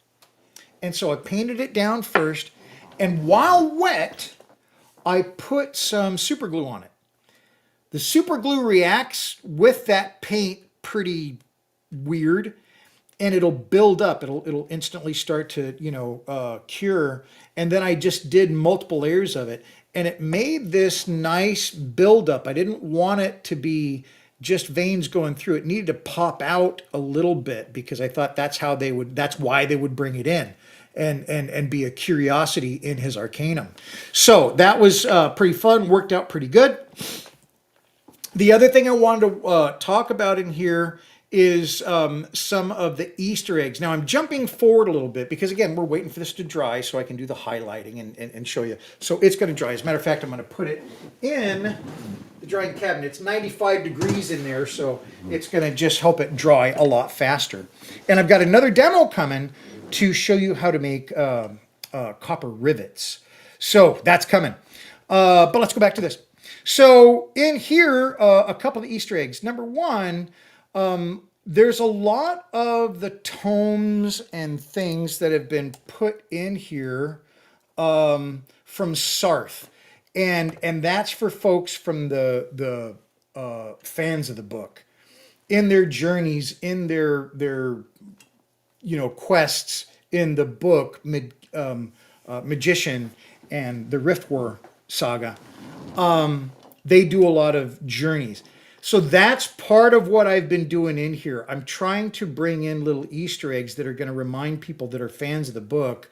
And so I painted it down first. And while wet, I put some super glue on it. The super glue reacts with that paint pretty weird, and it'll build up. It'll instantly start to cure. And then I just did multiple layers of it, and it made this nice buildup. I didn't want it to be just veins going through. It needed to pop out a little bit because I thought that's why they would bring it in. And be a curiosity in his Arcanum. So that was pretty fun, worked out pretty good. The other thing I wanted to talk about in here is some of the Easter eggs. Now I'm jumping forward a little bit because again, we're waiting for this to dry so I can do the highlighting and show you. So it's going to dry. As a matter of fact, I'm going to put it in the drying cabinet. It's 95 degrees in there, so it's going to just help it dry a lot faster. And I've got another demo coming to show you how to make copper rivets. So that's coming. But let's go back to this. So in here, a couple of Easter eggs. Number one, there's a lot of the tomes and things that have been put in here from Sarth. And that's for folks from the fans of the book. In their journeys, in their quests in the book, Magician and the Rift War saga, they do a lot of journeys. So that's part of what I've been doing in here. I'm trying to bring in little Easter eggs that are going to remind people that are fans of the book.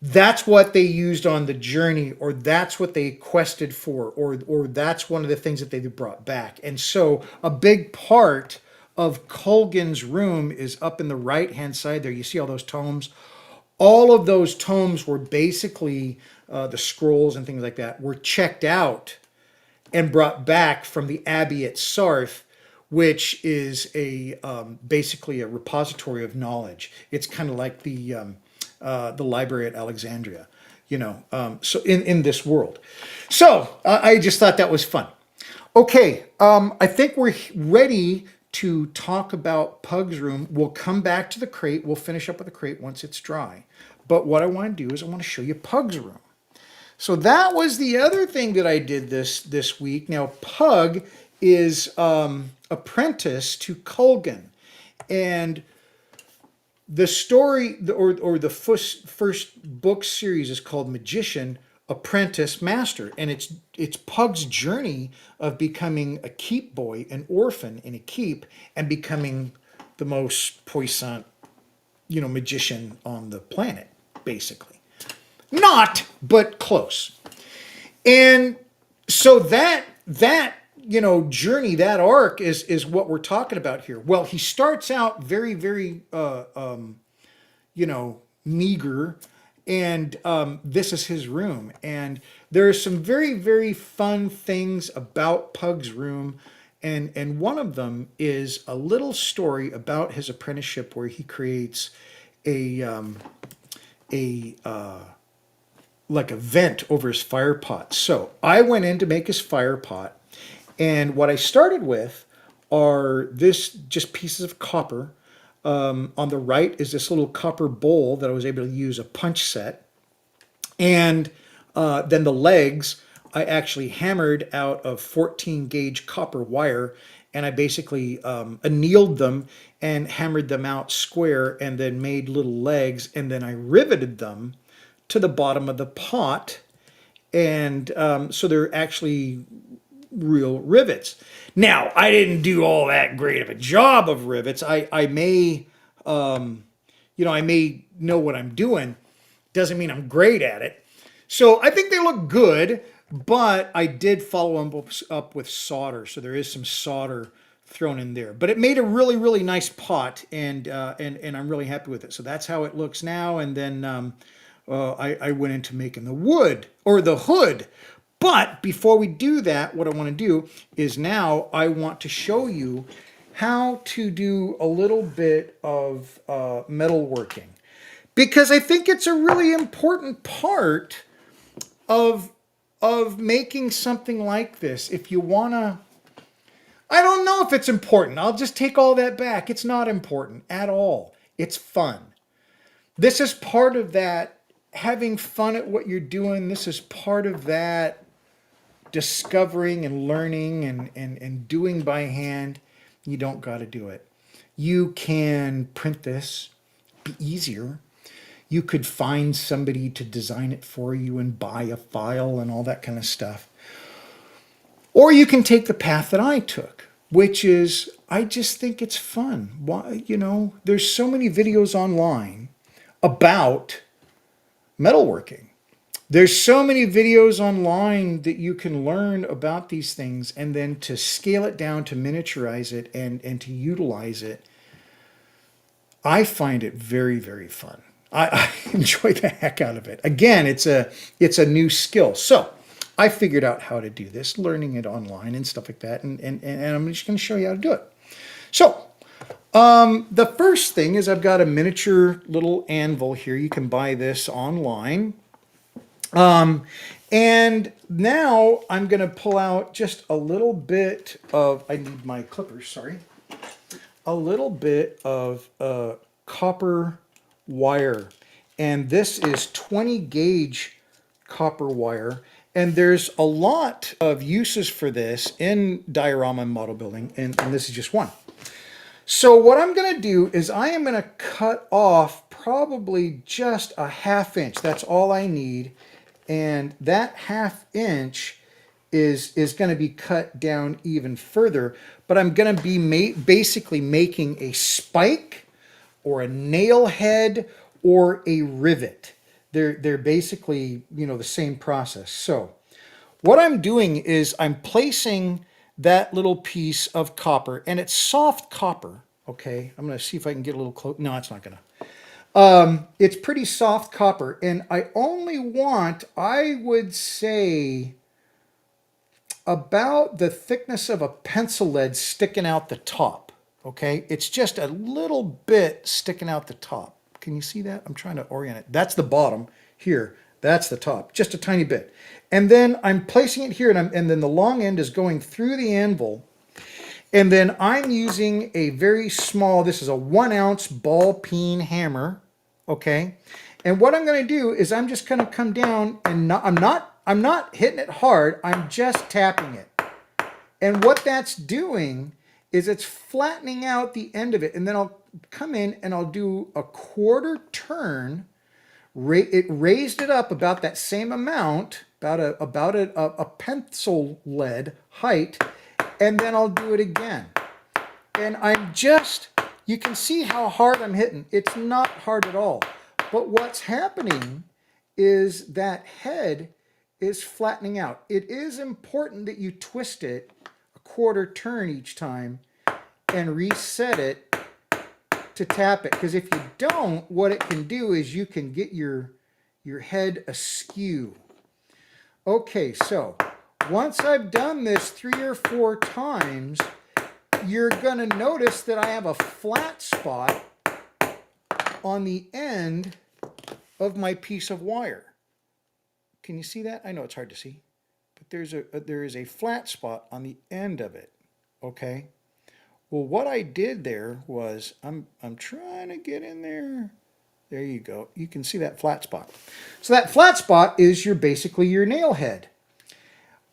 That's what they used on the journey, or that's what they quested for, or that's one of the things that they brought back. And so a big part of Colgan's room is up in the right-hand side there. You see all those tomes? All of those tomes were basically the scrolls and things like that were checked out and brought back from the Abbey at Sarth, which is basically a repository of knowledge. It's kind of like the library at Alexandria, so in this world. So I just thought that was fun. Okay, I think we're ready to talk about Pug's room. We'll come back to the crate. We'll finish up with the crate once it's dry. But what I want to do is I want to show you Pug's room. So that was the other thing that I did this week. Now, Pug is apprentice to Colgan. And the story, or the first book series is called Magician, Apprentice, Master. And it's Pug's journey of becoming a keep boy, an orphan in a keep, and becoming the most puissant, magician on the planet, basically. Not, but close. And so that journey, that arc is what we're talking about here. Well, he starts out very meager, and this is his room. And there are some very fun things about Pug's room, and one of them is a little story about his apprenticeship where he creates a like a vent over his fire pot. So I went in to make his fire pot, and what I started with are this just pieces of copper. On the right is this little copper bowl that I was able to use a punch set, and then the legs I actually hammered out of 14 gauge copper wire, and I basically annealed them and hammered them out square, and then made little legs, and then I riveted them to the bottom of the pot, and so they're actually real rivets. Now, I didn't do all that great of a job of rivets. I may, I may know what I'm doing. Doesn't mean I'm great at it. So I think they look good, but I did follow them up with solder. So there is some solder thrown in there. But it made a really nice pot, and I'm really happy with it. So that's how it looks now. And then I went into making the wood or the hood. But before we do that, what I want to do is now I want to show you how to do a little bit of metalworking, because I think it's a really important part of making something like this. If you want to, I don't know if it's important. I'll just take all that back. It's not important at all. It's fun. This is part of that, having fun at what you're doing. This is part of that discovering and learning and doing by hand. You don't got to do it. You can print this, be easier. You could find somebody to design it for you and buy a file and all that kind of stuff. Or you can take the path that I took, which is I just think it's fun. Why, there's so many videos online about metalworking. There's so many videos online that you can learn about these things, and then to scale it down, to miniaturize it, and to utilize it. I find it very fun. I enjoy the heck out of it. Again, it's a new skill. So I figured out how to do this, learning it online and stuff like that, and I'm just going to show you how to do it. So the first thing is I've got a miniature little anvil here. You can buy this online. And now I'm going to pull out just a little bit of, I need my clippers, sorry. A little bit of copper wire. And this is 20 gauge copper wire. And there's a lot of uses for this in diorama and model building, and this is just one. So what I'm going to do is I am going to cut off probably just a 1/2 inch. That's all I need. And that 1/2 inch is going to be cut down even further. But I'm going to be basically making a spike or a nail head or a rivet. They're basically, the same process. So what I'm doing is I'm placing that little piece of copper, and it's soft copper. Okay, I'm going to see if I can get a little close. No, it's not going to. It's pretty soft copper, and I only want, I would say, about the thickness of a pencil lead sticking out the top. Okay, it's just a little bit sticking out the top. Can you see that? I'm trying to orient it. That's the bottom here. That's the top, just a tiny bit. And then I'm placing it here, and then the long end is going through the anvil. And then I'm using a very small, this is a 1 ounce ball peen hammer, okay? And what I'm going to do is I'm just going to come down, and I'm not hitting it hard. I'm just tapping it. And what that's doing is it's flattening out the end of it. And then I'll come in and I'll do a 1/4 turn. It raised it up about that same amount, about a pencil lead height, and then I'll do it again. And you can see how hard I'm hitting. It's not hard at all. But what's happening is that head is flattening out. It is important that you twist it a quarter turn each time and reset it to tap it, because if you don't, what it can do is you can get your head askew. Okay, so once I've done this 3 or 4 times, you're going to notice that I have a flat spot on the end of my piece of wire. Can you see that? I know it's hard to see, but there is a flat spot on the end of it. Okay. Well, what I did there was I'm trying to get in there. There you go. You can see that flat spot. So that flat spot is basically your nail head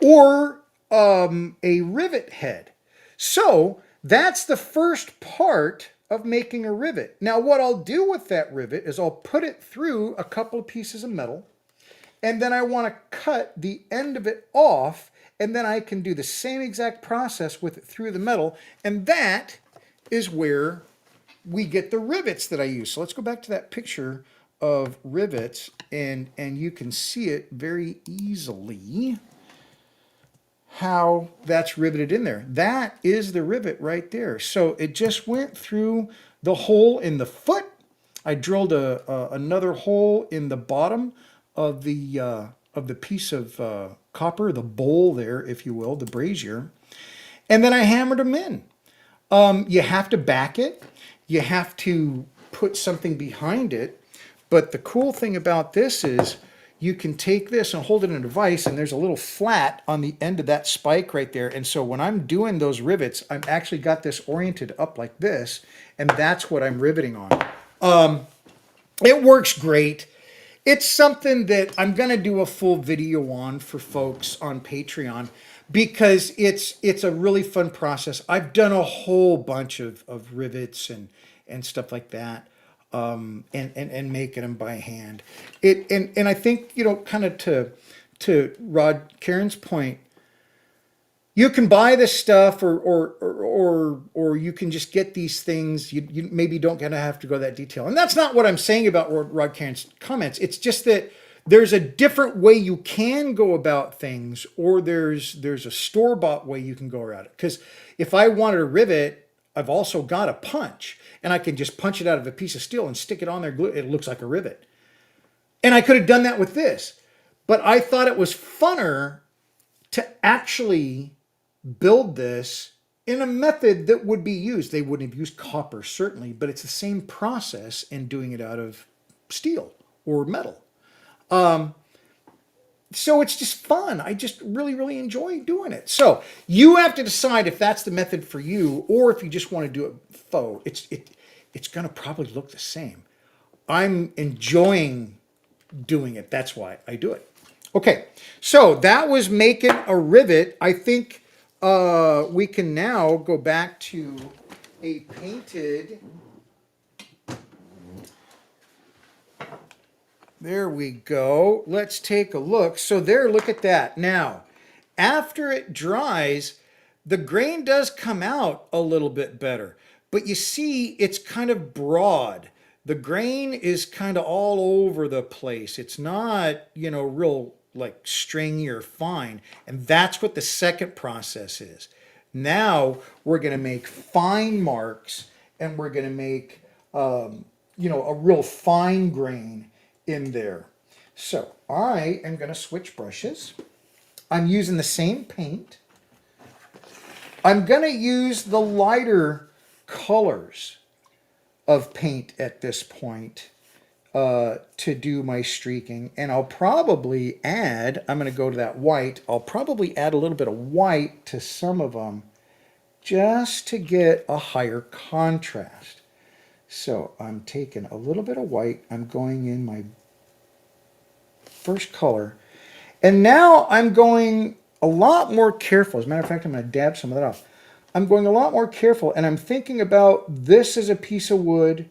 or a rivet head. So that's the first part of making a rivet. Now what I'll do with that rivet is I'll put it through a couple of pieces of metal, and then I want to cut the end of it off, and then I can do the same exact process with it through the metal, and that is where we get the rivets that I use. So let's go back to that picture of rivets, and you can see it very easily how that's riveted in there. That is the rivet right there. So it just went through the hole in the foot. I drilled another hole in the bottom of the piece of copper, the bowl there, if you will, the brazier, and then I hammered them in. You have to back it. You have to put something behind it. But the cool thing about this is you can take this and hold it in a vise, and there's a little flat on the end of that spike right there. And so when I'm doing those rivets, I've actually got this oriented up like this, and that's what I'm riveting on. It works great. It's something that I'm going to do a full video on for folks on Patreon, because it's a really fun process. I've done a whole bunch of rivets and stuff like that, and making them by hand. And I think, kind of to Rod Karen's point, you can buy this stuff, or you can just get these things. You maybe don't gonna have to go that detail. And that's not what I'm saying about Rod Karen's comments. It's just that there's a different way you can go about things, or there's a store-bought way you can go around it. Because if I wanted a rivet, I've also got a punch, and I can just punch it out of a piece of steel and stick it on there. Glue it looks like a rivet. And I could have done that with this, but I thought it was funner to actually build this in a method that would be used. They wouldn't have used copper, certainly, but it's the same process in doing it out of steel or metal. So it's just fun. I just really, really enjoy doing it. So you have to decide if that's the method for you, or if you just want to do it faux. It's going to probably look the same. I'm enjoying doing it. That's why I do it. Okay, so that was making a rivet. I think we can now go back to a painted. There we go. Let's take a look. So there, look at that. Now, after it dries, the grain does come out a little bit better. But you see, it's kind of broad. The grain is kind of all over the place. It's not, real like stringy or fine. And that's what the second process is. Now we're going to make fine marks, and we're going to make, a real fine grain in there. So I am going to switch brushes. I'm using the same paint. I'm going to use the lighter colors of paint at this point to do my streaking. And I'll probably add, I'm going to go to that white. I'll probably add a little bit of white to some of them just to get a higher contrast. So I'm taking a little bit of white. I'm going in my first color. And now I'm going a lot more careful. As a matter of fact, I'm going to dab some of that off. I'm going a lot more careful, and I'm thinking about this as a piece of wood.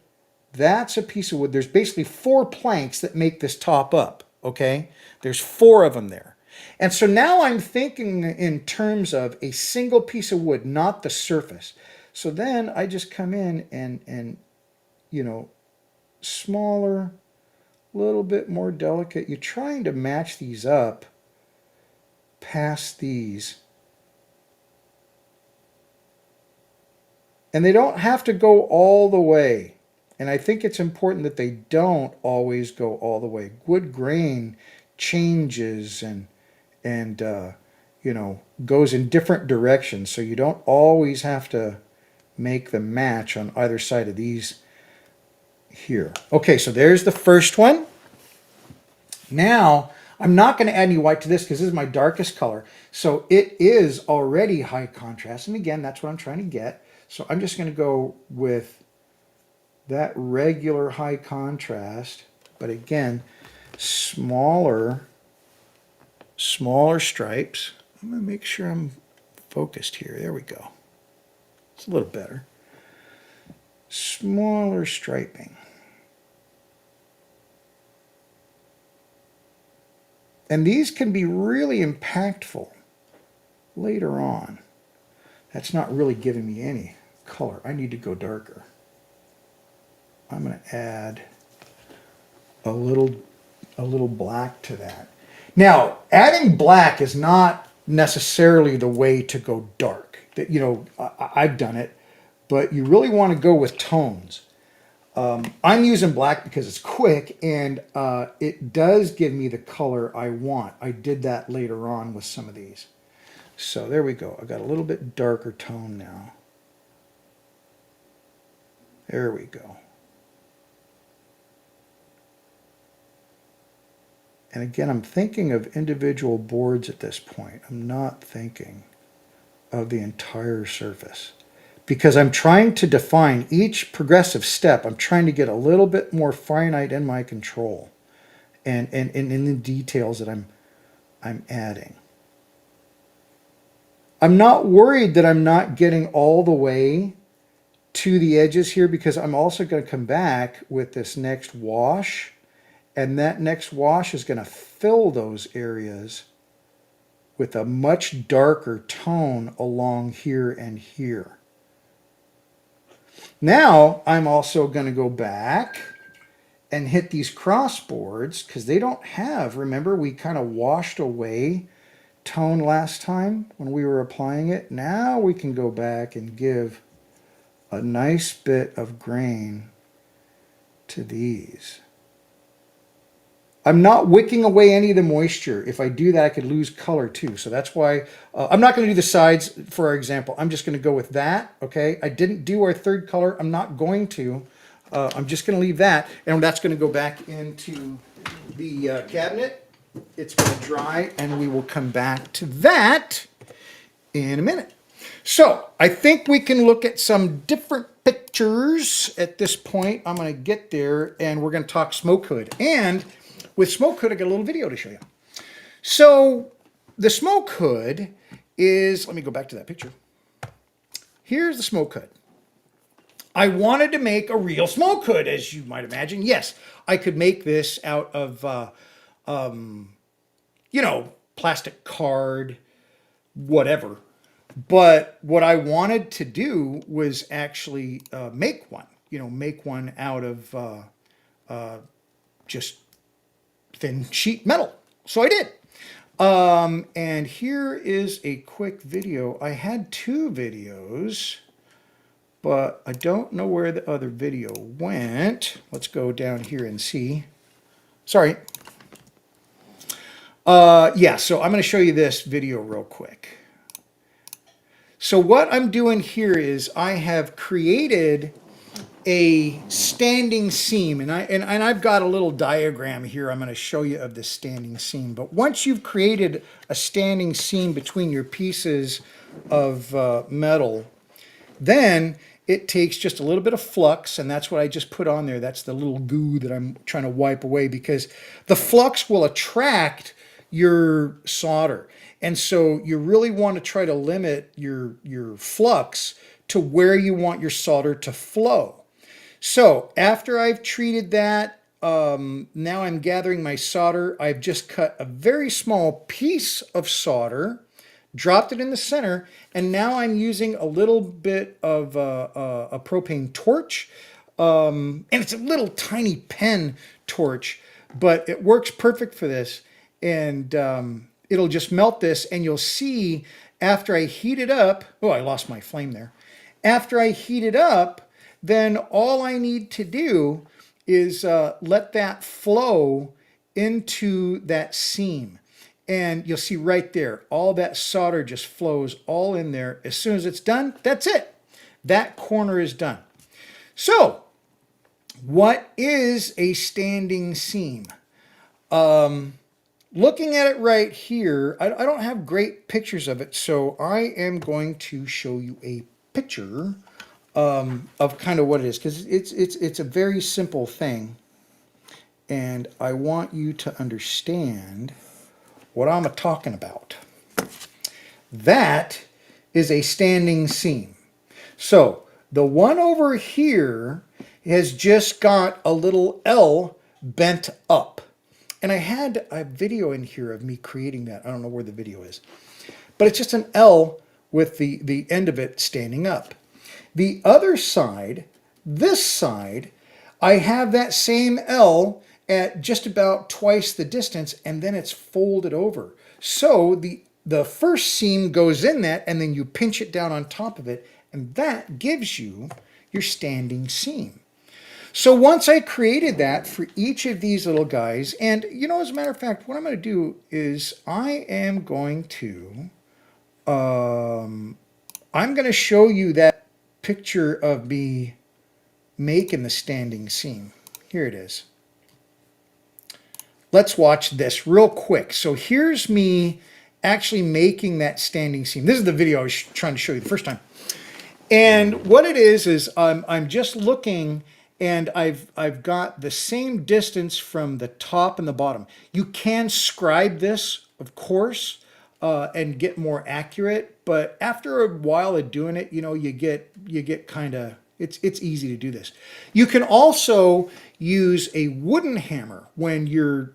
That's a piece of wood. There's basically 4 planks that make this top up, okay? There's 4 of them there. And so now I'm thinking in terms of a single piece of wood, not the surface. So then I just come in and smaller, a little bit more delicate. You're trying to match these up past these. And they don't have to go all the way. And I think it's important that they don't always go all the way. Wood grain changes and you know, goes in different directions. So you don't always have to make the match on either side of these here. Okay, so there's the first one. Now, I'm not going to add any white to this because this is my darkest color. So it is already high contrast. And again, that's what I'm trying to get. So I'm just going to go with that regular high contrast. But again, smaller stripes. I'm going to make sure I'm focused here. There we go. It's a little better. Smaller striping. And these can be really impactful later on. That's not really giving me any color. I need to go darker. I'm going to add a little black to that. Now, adding black is not necessarily the way to go dark. That, you know, I've done it, but you really want to go with tones. I'm using black because it's quick and it does give me the color I want. I did that later on with some of these. So there we go. I got a little bit darker tone now. There we go. And again, I'm thinking of individual boards at this point. I'm not thinking of the entire surface. Because I'm trying to define each progressive step. I'm trying to get a little bit more finite in my control and in the details that I'm adding. I'm not worried that I'm not getting all the way to the edges here because I'm also going to come back with this next wash, and that next wash is going to fill those areas with a much darker tone along here and here. Now I'm also going to go back and hit these crossboards because they don't have, remember we kind of washed away tone last time when we were applying it. Now we can go back and give a nice bit of grain to these. I'm not wicking away any of the moisture. If I do that, I could lose color too. So that's why I'm not going to do the sides, for our example. I'm just going to go with that, okay? I didn't do our third color. I'm not going to. I'm just going to leave that, and that's going to go back into the cabinet. It's going to dry, and we will come back to that in a minute. So I think we can look at some different pictures at this point. I'm going to get there, and we're going to talk smoke hood. And with smoke hood, I got a little video to show you. So the smoke hood is, let me go back to that picture. Here's the smoke hood. I wanted to make a real smoke hood, as you might imagine. Yes, I could make this out of, you know, plastic card, whatever. But what I wanted to do was actually make one, you know, make one out of just thin sheet metal. So I did. And here is a quick video. I had two videos, but I don't know where the other video went. Let's go down here and see. Sorry. Yeah, so I'm going to show you this video real quick. So what I'm doing here is I have created a standing seam, and I've got a little diagram here I'm going to show you of this standing seam. But once you've created a standing seam between your pieces of metal, then it takes just a little bit of flux, and that's what I just put on there. That's the little goo that I'm trying to wipe away, because the flux will attract your solder. And so you really want to try to limit your flux to where you want your solder to flow. So after I've treated that, now I'm gathering my solder. I've just cut a very small piece of solder, dropped it in the center, and now I'm using a little bit of a propane torch. And it's a little tiny pen torch, but it works perfect for this. And it'll just melt this, and you'll see after I heat it up, oh, I lost my flame there. After I heat it up, then all I need to do is let that flow into that seam. And you'll see right there, all that solder just flows all in there. As soon as it's done, that's it. That corner is done. So, what is a standing seam? Looking at it right here, I don't have great pictures of it, so I am going to show you a picture of kind of what it is, because it's a very simple thing, and I want you to understand what I'm talking about. That is a standing seam. So the one over here has just got a little L bent up. And I had a video in here of me creating that. I don't know where the video is. But it's just an L with the end of it standing up. The other side, this side, I have that same L at just about twice the distance, and then it's folded over. So the first seam goes in that, and then you pinch it down on top of it, and that gives you your standing seam. So once I created that for each of these little guys, and you know, as a matter of fact, what I'm going to do is I'm going to show you that picture of me making the standing seam. Here it is. Let's watch this real quick. So here's me actually making that standing seam. This is the video I was trying to show you the first time. And what it is I'm just looking, and I've got the same distance from the top and the bottom. You can scribe this, of course, and get more accurate, but after a while of doing it, you know, you get kind of, it's easy to do this. You can also use a wooden hammer when you're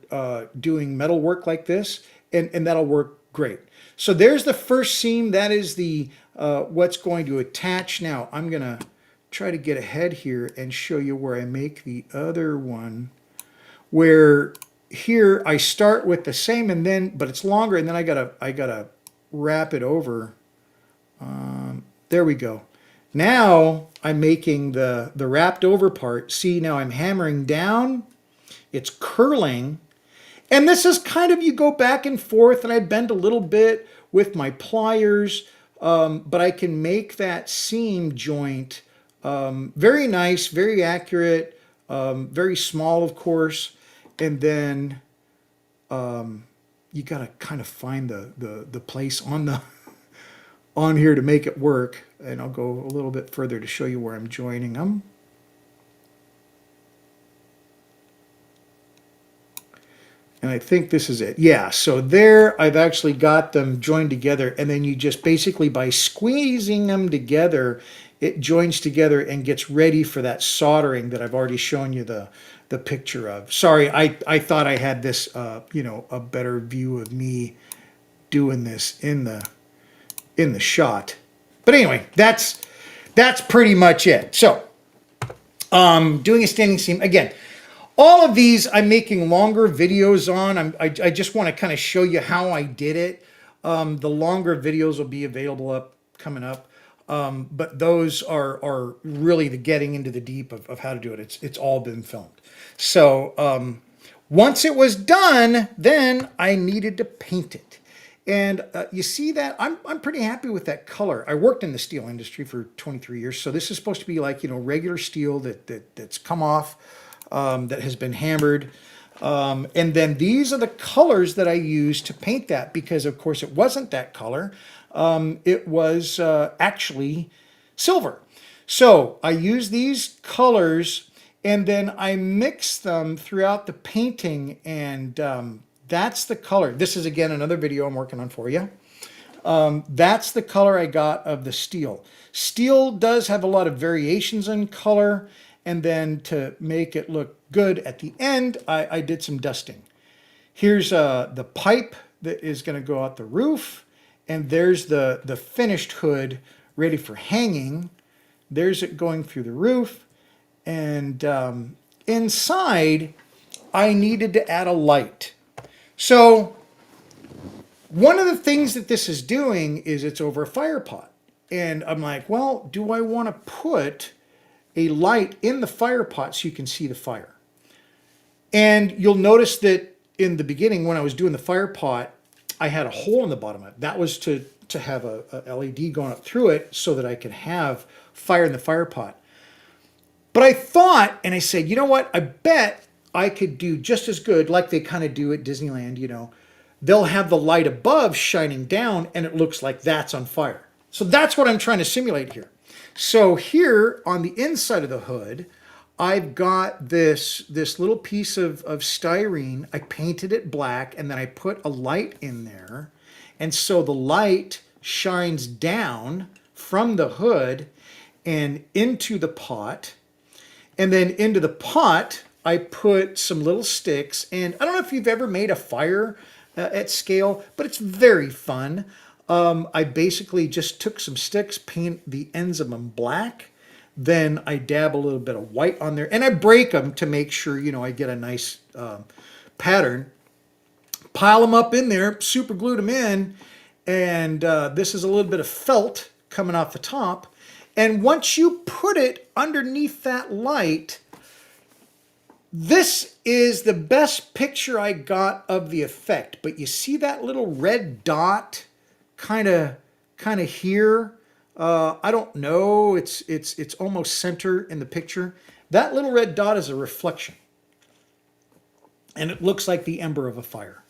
doing metal work like this, and that'll work great. So there's the first seam. That is the what's going to attach. Now I'm gonna try to get ahead here and show you where I make the other one, where here I start with the same, and then, but it's longer, and then I gotta wrap it over. There we go. Now I'm making the wrapped over part. See, now I'm hammering down, it's curling, and this is kind of, you go back and forth, and I bend a little bit with my pliers, but I can make that seam joint very nice, very accurate, very small, of course, and then you got to kind of find the place on here to make it work. And I'll go a little bit further to show you where I'm joining them. And I think this is it. Yeah, so there I've actually got them joined together, and then you just basically, by squeezing them together, it joins together and gets ready for that soldering that I've already shown you the picture of. Sorry, I thought I had this, you know, a better view of me doing this in the shot. But anyway, that's pretty much it. So, doing a standing seam again. All of these I'm making longer videos on. I just want to kind of show you how I did it. The longer videos will be available coming up. But those are really the getting into the deep of how to do it. It's all been filmed. So once it was done, then I needed to paint it. And you see that I'm pretty happy with that color. I worked in the steel industry for 23 years, so this is supposed to be like, you know, regular steel that's come off, that has been hammered. And then these are the colors that I used to paint that, because of course it wasn't that color. It was actually silver. So I use these colors, and then I mix them throughout the painting, and that's the color. This is, again, another video I'm working on for you. That's the color I got of the steel. Steel does have a lot of variations in color, and then to make it look good at the end, I did some dusting. Here's the pipe that is going to go out the roof, and there's the finished hood ready for hanging. There's it going through the roof, and inside I needed to add a light. So one of the things that this is doing is it's over a fire pot. And I'm like, well, do I want to put a light in the fire pot so you can see the fire? And you'll notice that in the beginning when I was doing the fire pot, I had a hole in the bottom of it. That was to have a LED going up through it so that I could have fire in the fire pot. But I thought, and I said, you know what? I bet I could do just as good like they kind of do at Disneyland, you know. They'll have the light above shining down and it looks like that's on fire. So that's what I'm trying to simulate here. So here on the inside of the hood, I've got this little piece of styrene. I painted it black and then I put a light in there. And so the light shines down from the hood and into the pot. And then into the pot, I put some little sticks. And I don't know if you've ever made a fire at scale, but it's very fun. I basically just took some sticks, paint the ends of them black. Then I dab a little bit of white on there and I break them to make sure, you know, I get a nice pattern. Pile them up in there, super glued them in. And this is a little bit of felt coming off the top. And once you put it underneath that light, this is the best picture I got of the effect. But you see that little red dot kind of here? I don't know. It's almost center in the picture. That little red dot is a reflection. And it looks like the ember of a fire.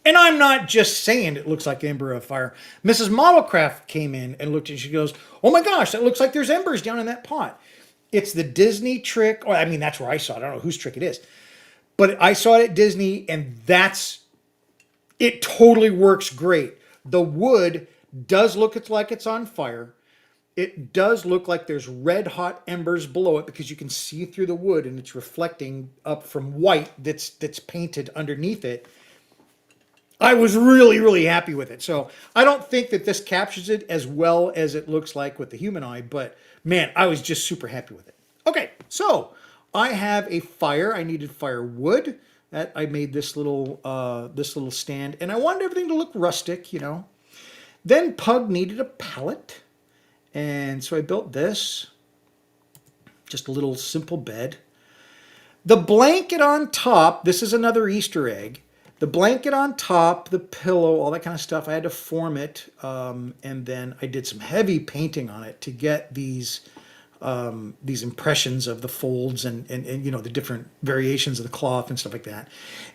And I'm not just saying it looks like the ember of a fire. Mrs. Modelcraft came in and looked and she goes, oh my gosh, that looks like there's embers down in that pot. It's the Disney trick. Or I mean, that's where I saw it. I don't know whose trick it is. But I saw it at Disney and it totally works great. The wood does look like it's on fire. It does look like there's red hot embers below it because you can see through the wood and it's reflecting up from white that's painted underneath it. I was really, really happy with it. So I don't think that this captures it as well as it looks like with the human eye, but man, I was just super happy with it. Okay, so I have a fire. I needed firewood. That I made this little stand, and I wanted everything to look rustic, you know. Then Pug needed a pallet, and so I built this. Just a little simple bed. The blanket on top, this is another Easter egg. The blanket on top, the pillow, all that kind of stuff, I had to form it, and then I did some heavy painting on it to get these impressions of the folds and you know, the different variations of the cloth and stuff like that.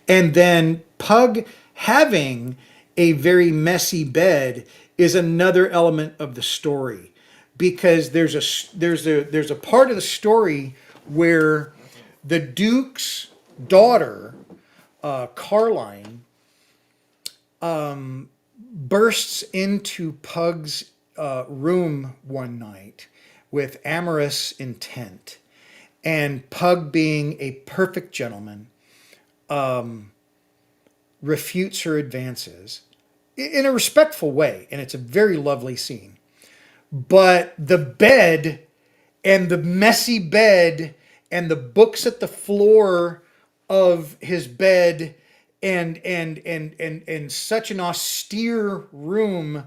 And then Pug having a very messy bed is another element of the story, because there's a part of the story where the Duke's daughter, Carline, bursts into Pug's room one night with amorous intent, and Pug, being a perfect gentleman, refutes her advances in a respectful way, and it's a very lovely scene. But the bed and the messy bed and the books at the floor of his bed and such an austere room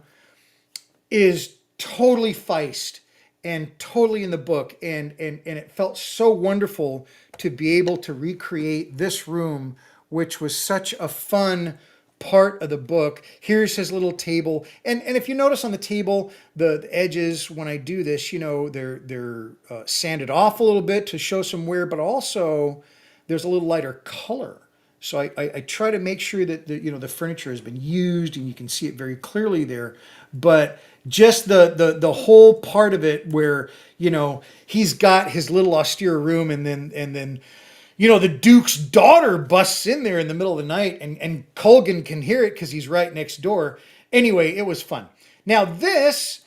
is totally Feist and totally in the book, and it felt so wonderful to be able to recreate this room, which was such a fun part of the book. Here's his little table, and if you notice on the table, the edges, when I do this, you know, they're sanded off a little bit to show some wear, but also there's a little lighter color. So I try to make sure that the furniture has been used, and you can see it very clearly there. But just the whole part of it where, you know, he's got his little austere room, and then you know, the Duke's daughter busts in there in the middle of the night, and Colgan can hear it because he's right next door. Anyway, it was fun. Now this,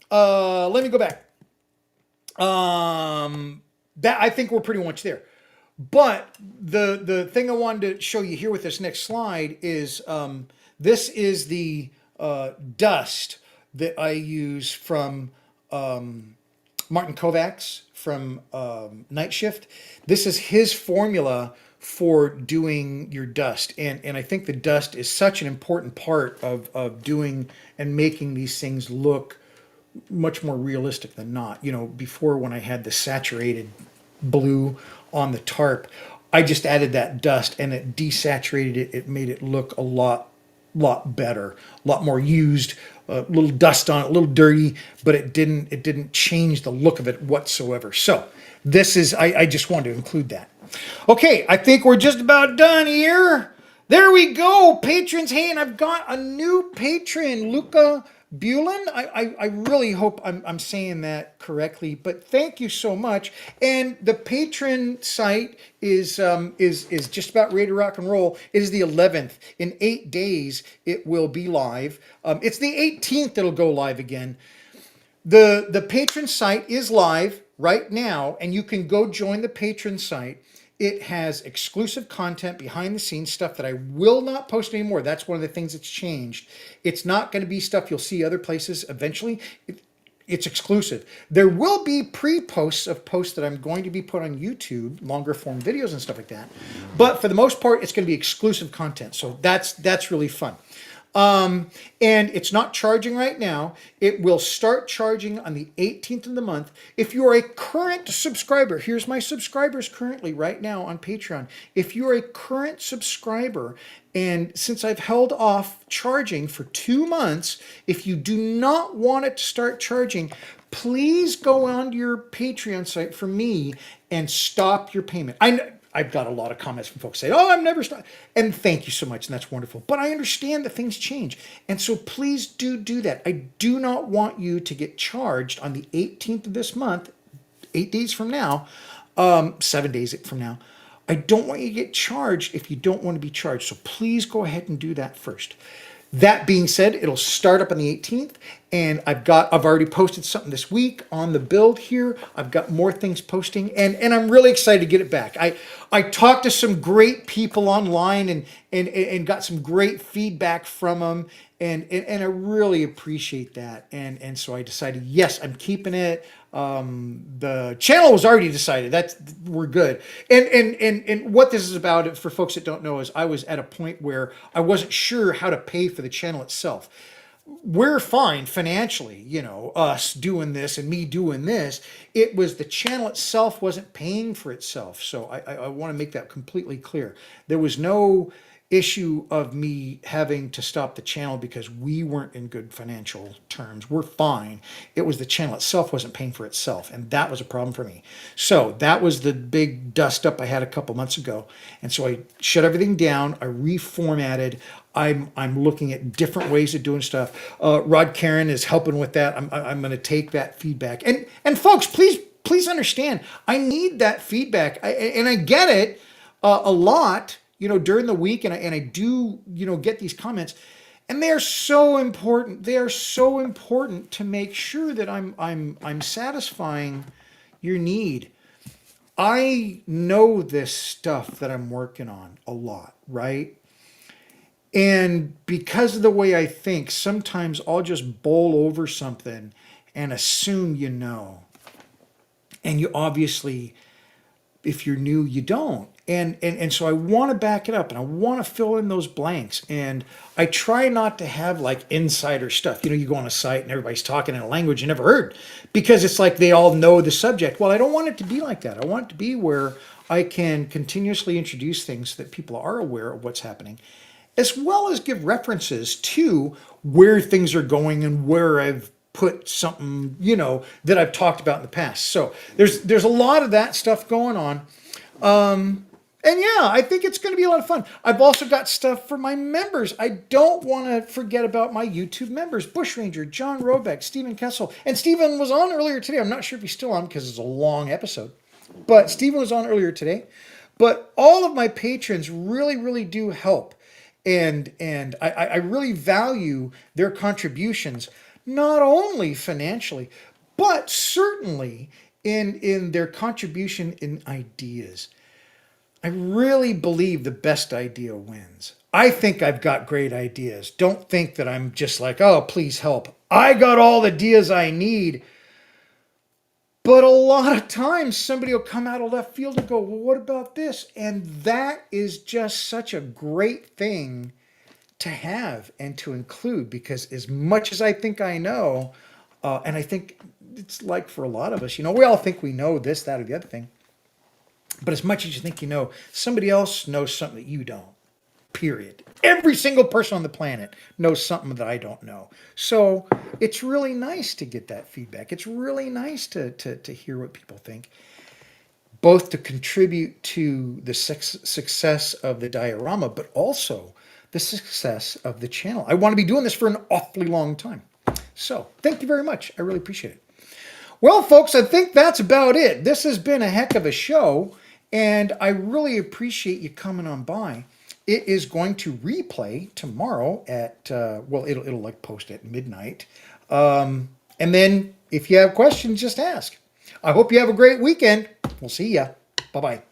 let me go back. That, I think we're pretty much there. But the thing I wanted to show you here with this next slide is this is the dust that I use from Martin Kovacs from Night Shift. This is his formula for doing your dust. And I think the dust is such an important part of doing and making these things look much more realistic than not. You know, before when I had the saturated blue on the tarp, I just added that dust and it desaturated it. It made it look a lot better, a lot more used, a little dust on it, a little dirty, but it didn't change the look of it whatsoever. So this is, I just wanted to include that. Okay, I think we're just about done here. There we go, patrons. Hey, and I've got a new patron, Luca Bulin. I really hope I'm saying that correctly, but thank you so much. And the patron site is just about ready to rock and roll. It is the 11th. In 8 days, it will be live. It's the 18th it'll go live again. The patron site is live right now, and you can go join the patron site. It has exclusive content, behind the scenes stuff that I will not post anymore. That's one of the things that's changed. It's not going to be stuff you'll see other places eventually. It's exclusive. There will be pre-posts of posts that I'm going to be put on YouTube, longer form videos and stuff like that. But for the most part, it's going to be exclusive content. So that's really fun. And it's not charging right now. It will start charging on the 18th of the month. If you are a current subscriber, here's my subscribers currently right now on Patreon. If you're a current subscriber, and since I've held off charging for 2 months, if you do not want it to start charging, please go on to your Patreon site for me and stop your payment. I've got a lot of comments from folks saying, "Oh, I'm never stopped," and thank you so much, and that's wonderful. But I understand that things change, and so please do that. I do not want you to get charged on the 18th of this month, 8 days from now, 7 days from now. I don't want you to get charged if you don't want to be charged. So please go ahead and do that first. That being said, it'll start up on the 18th, and I've already posted something this week on the build here. I've got more things posting, and I'm really excited to get it back. I talked to some great people online and got some great feedback from them, and I really appreciate that. And so I decided, yes, I'm keeping it. The channel was already decided. We're good. And what this is about, for folks that don't know, is I was at a point where I wasn't sure how to pay for the channel itself. We're fine financially, you know, us doing this and me doing this. It was the channel itself wasn't paying for itself. So I want to make that completely clear. There was no issue of me having to stop the channel because we weren't in good financial terms. We're fine. It was the channel itself wasn't paying for itself, and that was a problem for me. So that was the big dust up I had a couple months ago. And so I shut everything down. I reformatted. I'm looking at different ways of doing stuff. Rod Karen is helping with that. I'm going to take that feedback. And folks, please understand, I need that feedback. And I get it a lot, you know, during the week, and I do, you know, get these comments, and they are so important. They are so important to make sure that I'm satisfying your need. I know this stuff that I'm working on a lot, right? And because of the way I think, sometimes I'll just bowl over something and assume you know. And you obviously, if you're new, you don't. And so I want to back it up, and I want to fill in those blanks. And I try not to have like insider stuff. You know, you go on a site and everybody's talking in a language you never heard, because it's like they all know the subject. Well, I don't want it to be like that. I want it to be where I can continuously introduce things so that people are aware of what's happening, as well as give references to where things are going and where I've put something, you know, that I've talked about in the past. So there's a lot of that stuff going on. And yeah, I think it's going to be a lot of fun. I've also got stuff for my members. I don't want to forget about my YouTube members: Bushranger, John Robeck, Stephen Kessel. And Stephen was on earlier today. I'm not sure if he's still on because it's a long episode. But Stephen was on earlier today. But all of my patrons really do help. And I really value their contributions, not only financially, but certainly in their contribution in ideas. I really believe the best idea wins. I think I've got great ideas. Don't think that I'm just like, oh, please help. I got all the ideas I need. But a lot of times somebody will come out of left field and go, well, what about this? And that is just such a great thing to have and to include, because as much as I think I know, and I think it's like for a lot of us, we all think we know this, that, or the other thing. But as much as you think you know, somebody else knows something that you don't. Period. Every single person on the planet knows something that I don't know. So it's really nice to get that feedback. It's really nice to hear what people think, both to contribute to the success of the diorama, but also the success of the channel. I want to be doing this for an awfully long time. So thank you very much. I really appreciate it. Well, folks, I think that's about it. This has been a heck of a show, and I really appreciate you coming on by. It is going to replay tomorrow at, well, it'll like post at midnight. And then if you have questions, just ask. I hope you have a great weekend. We'll see ya. Bye-bye.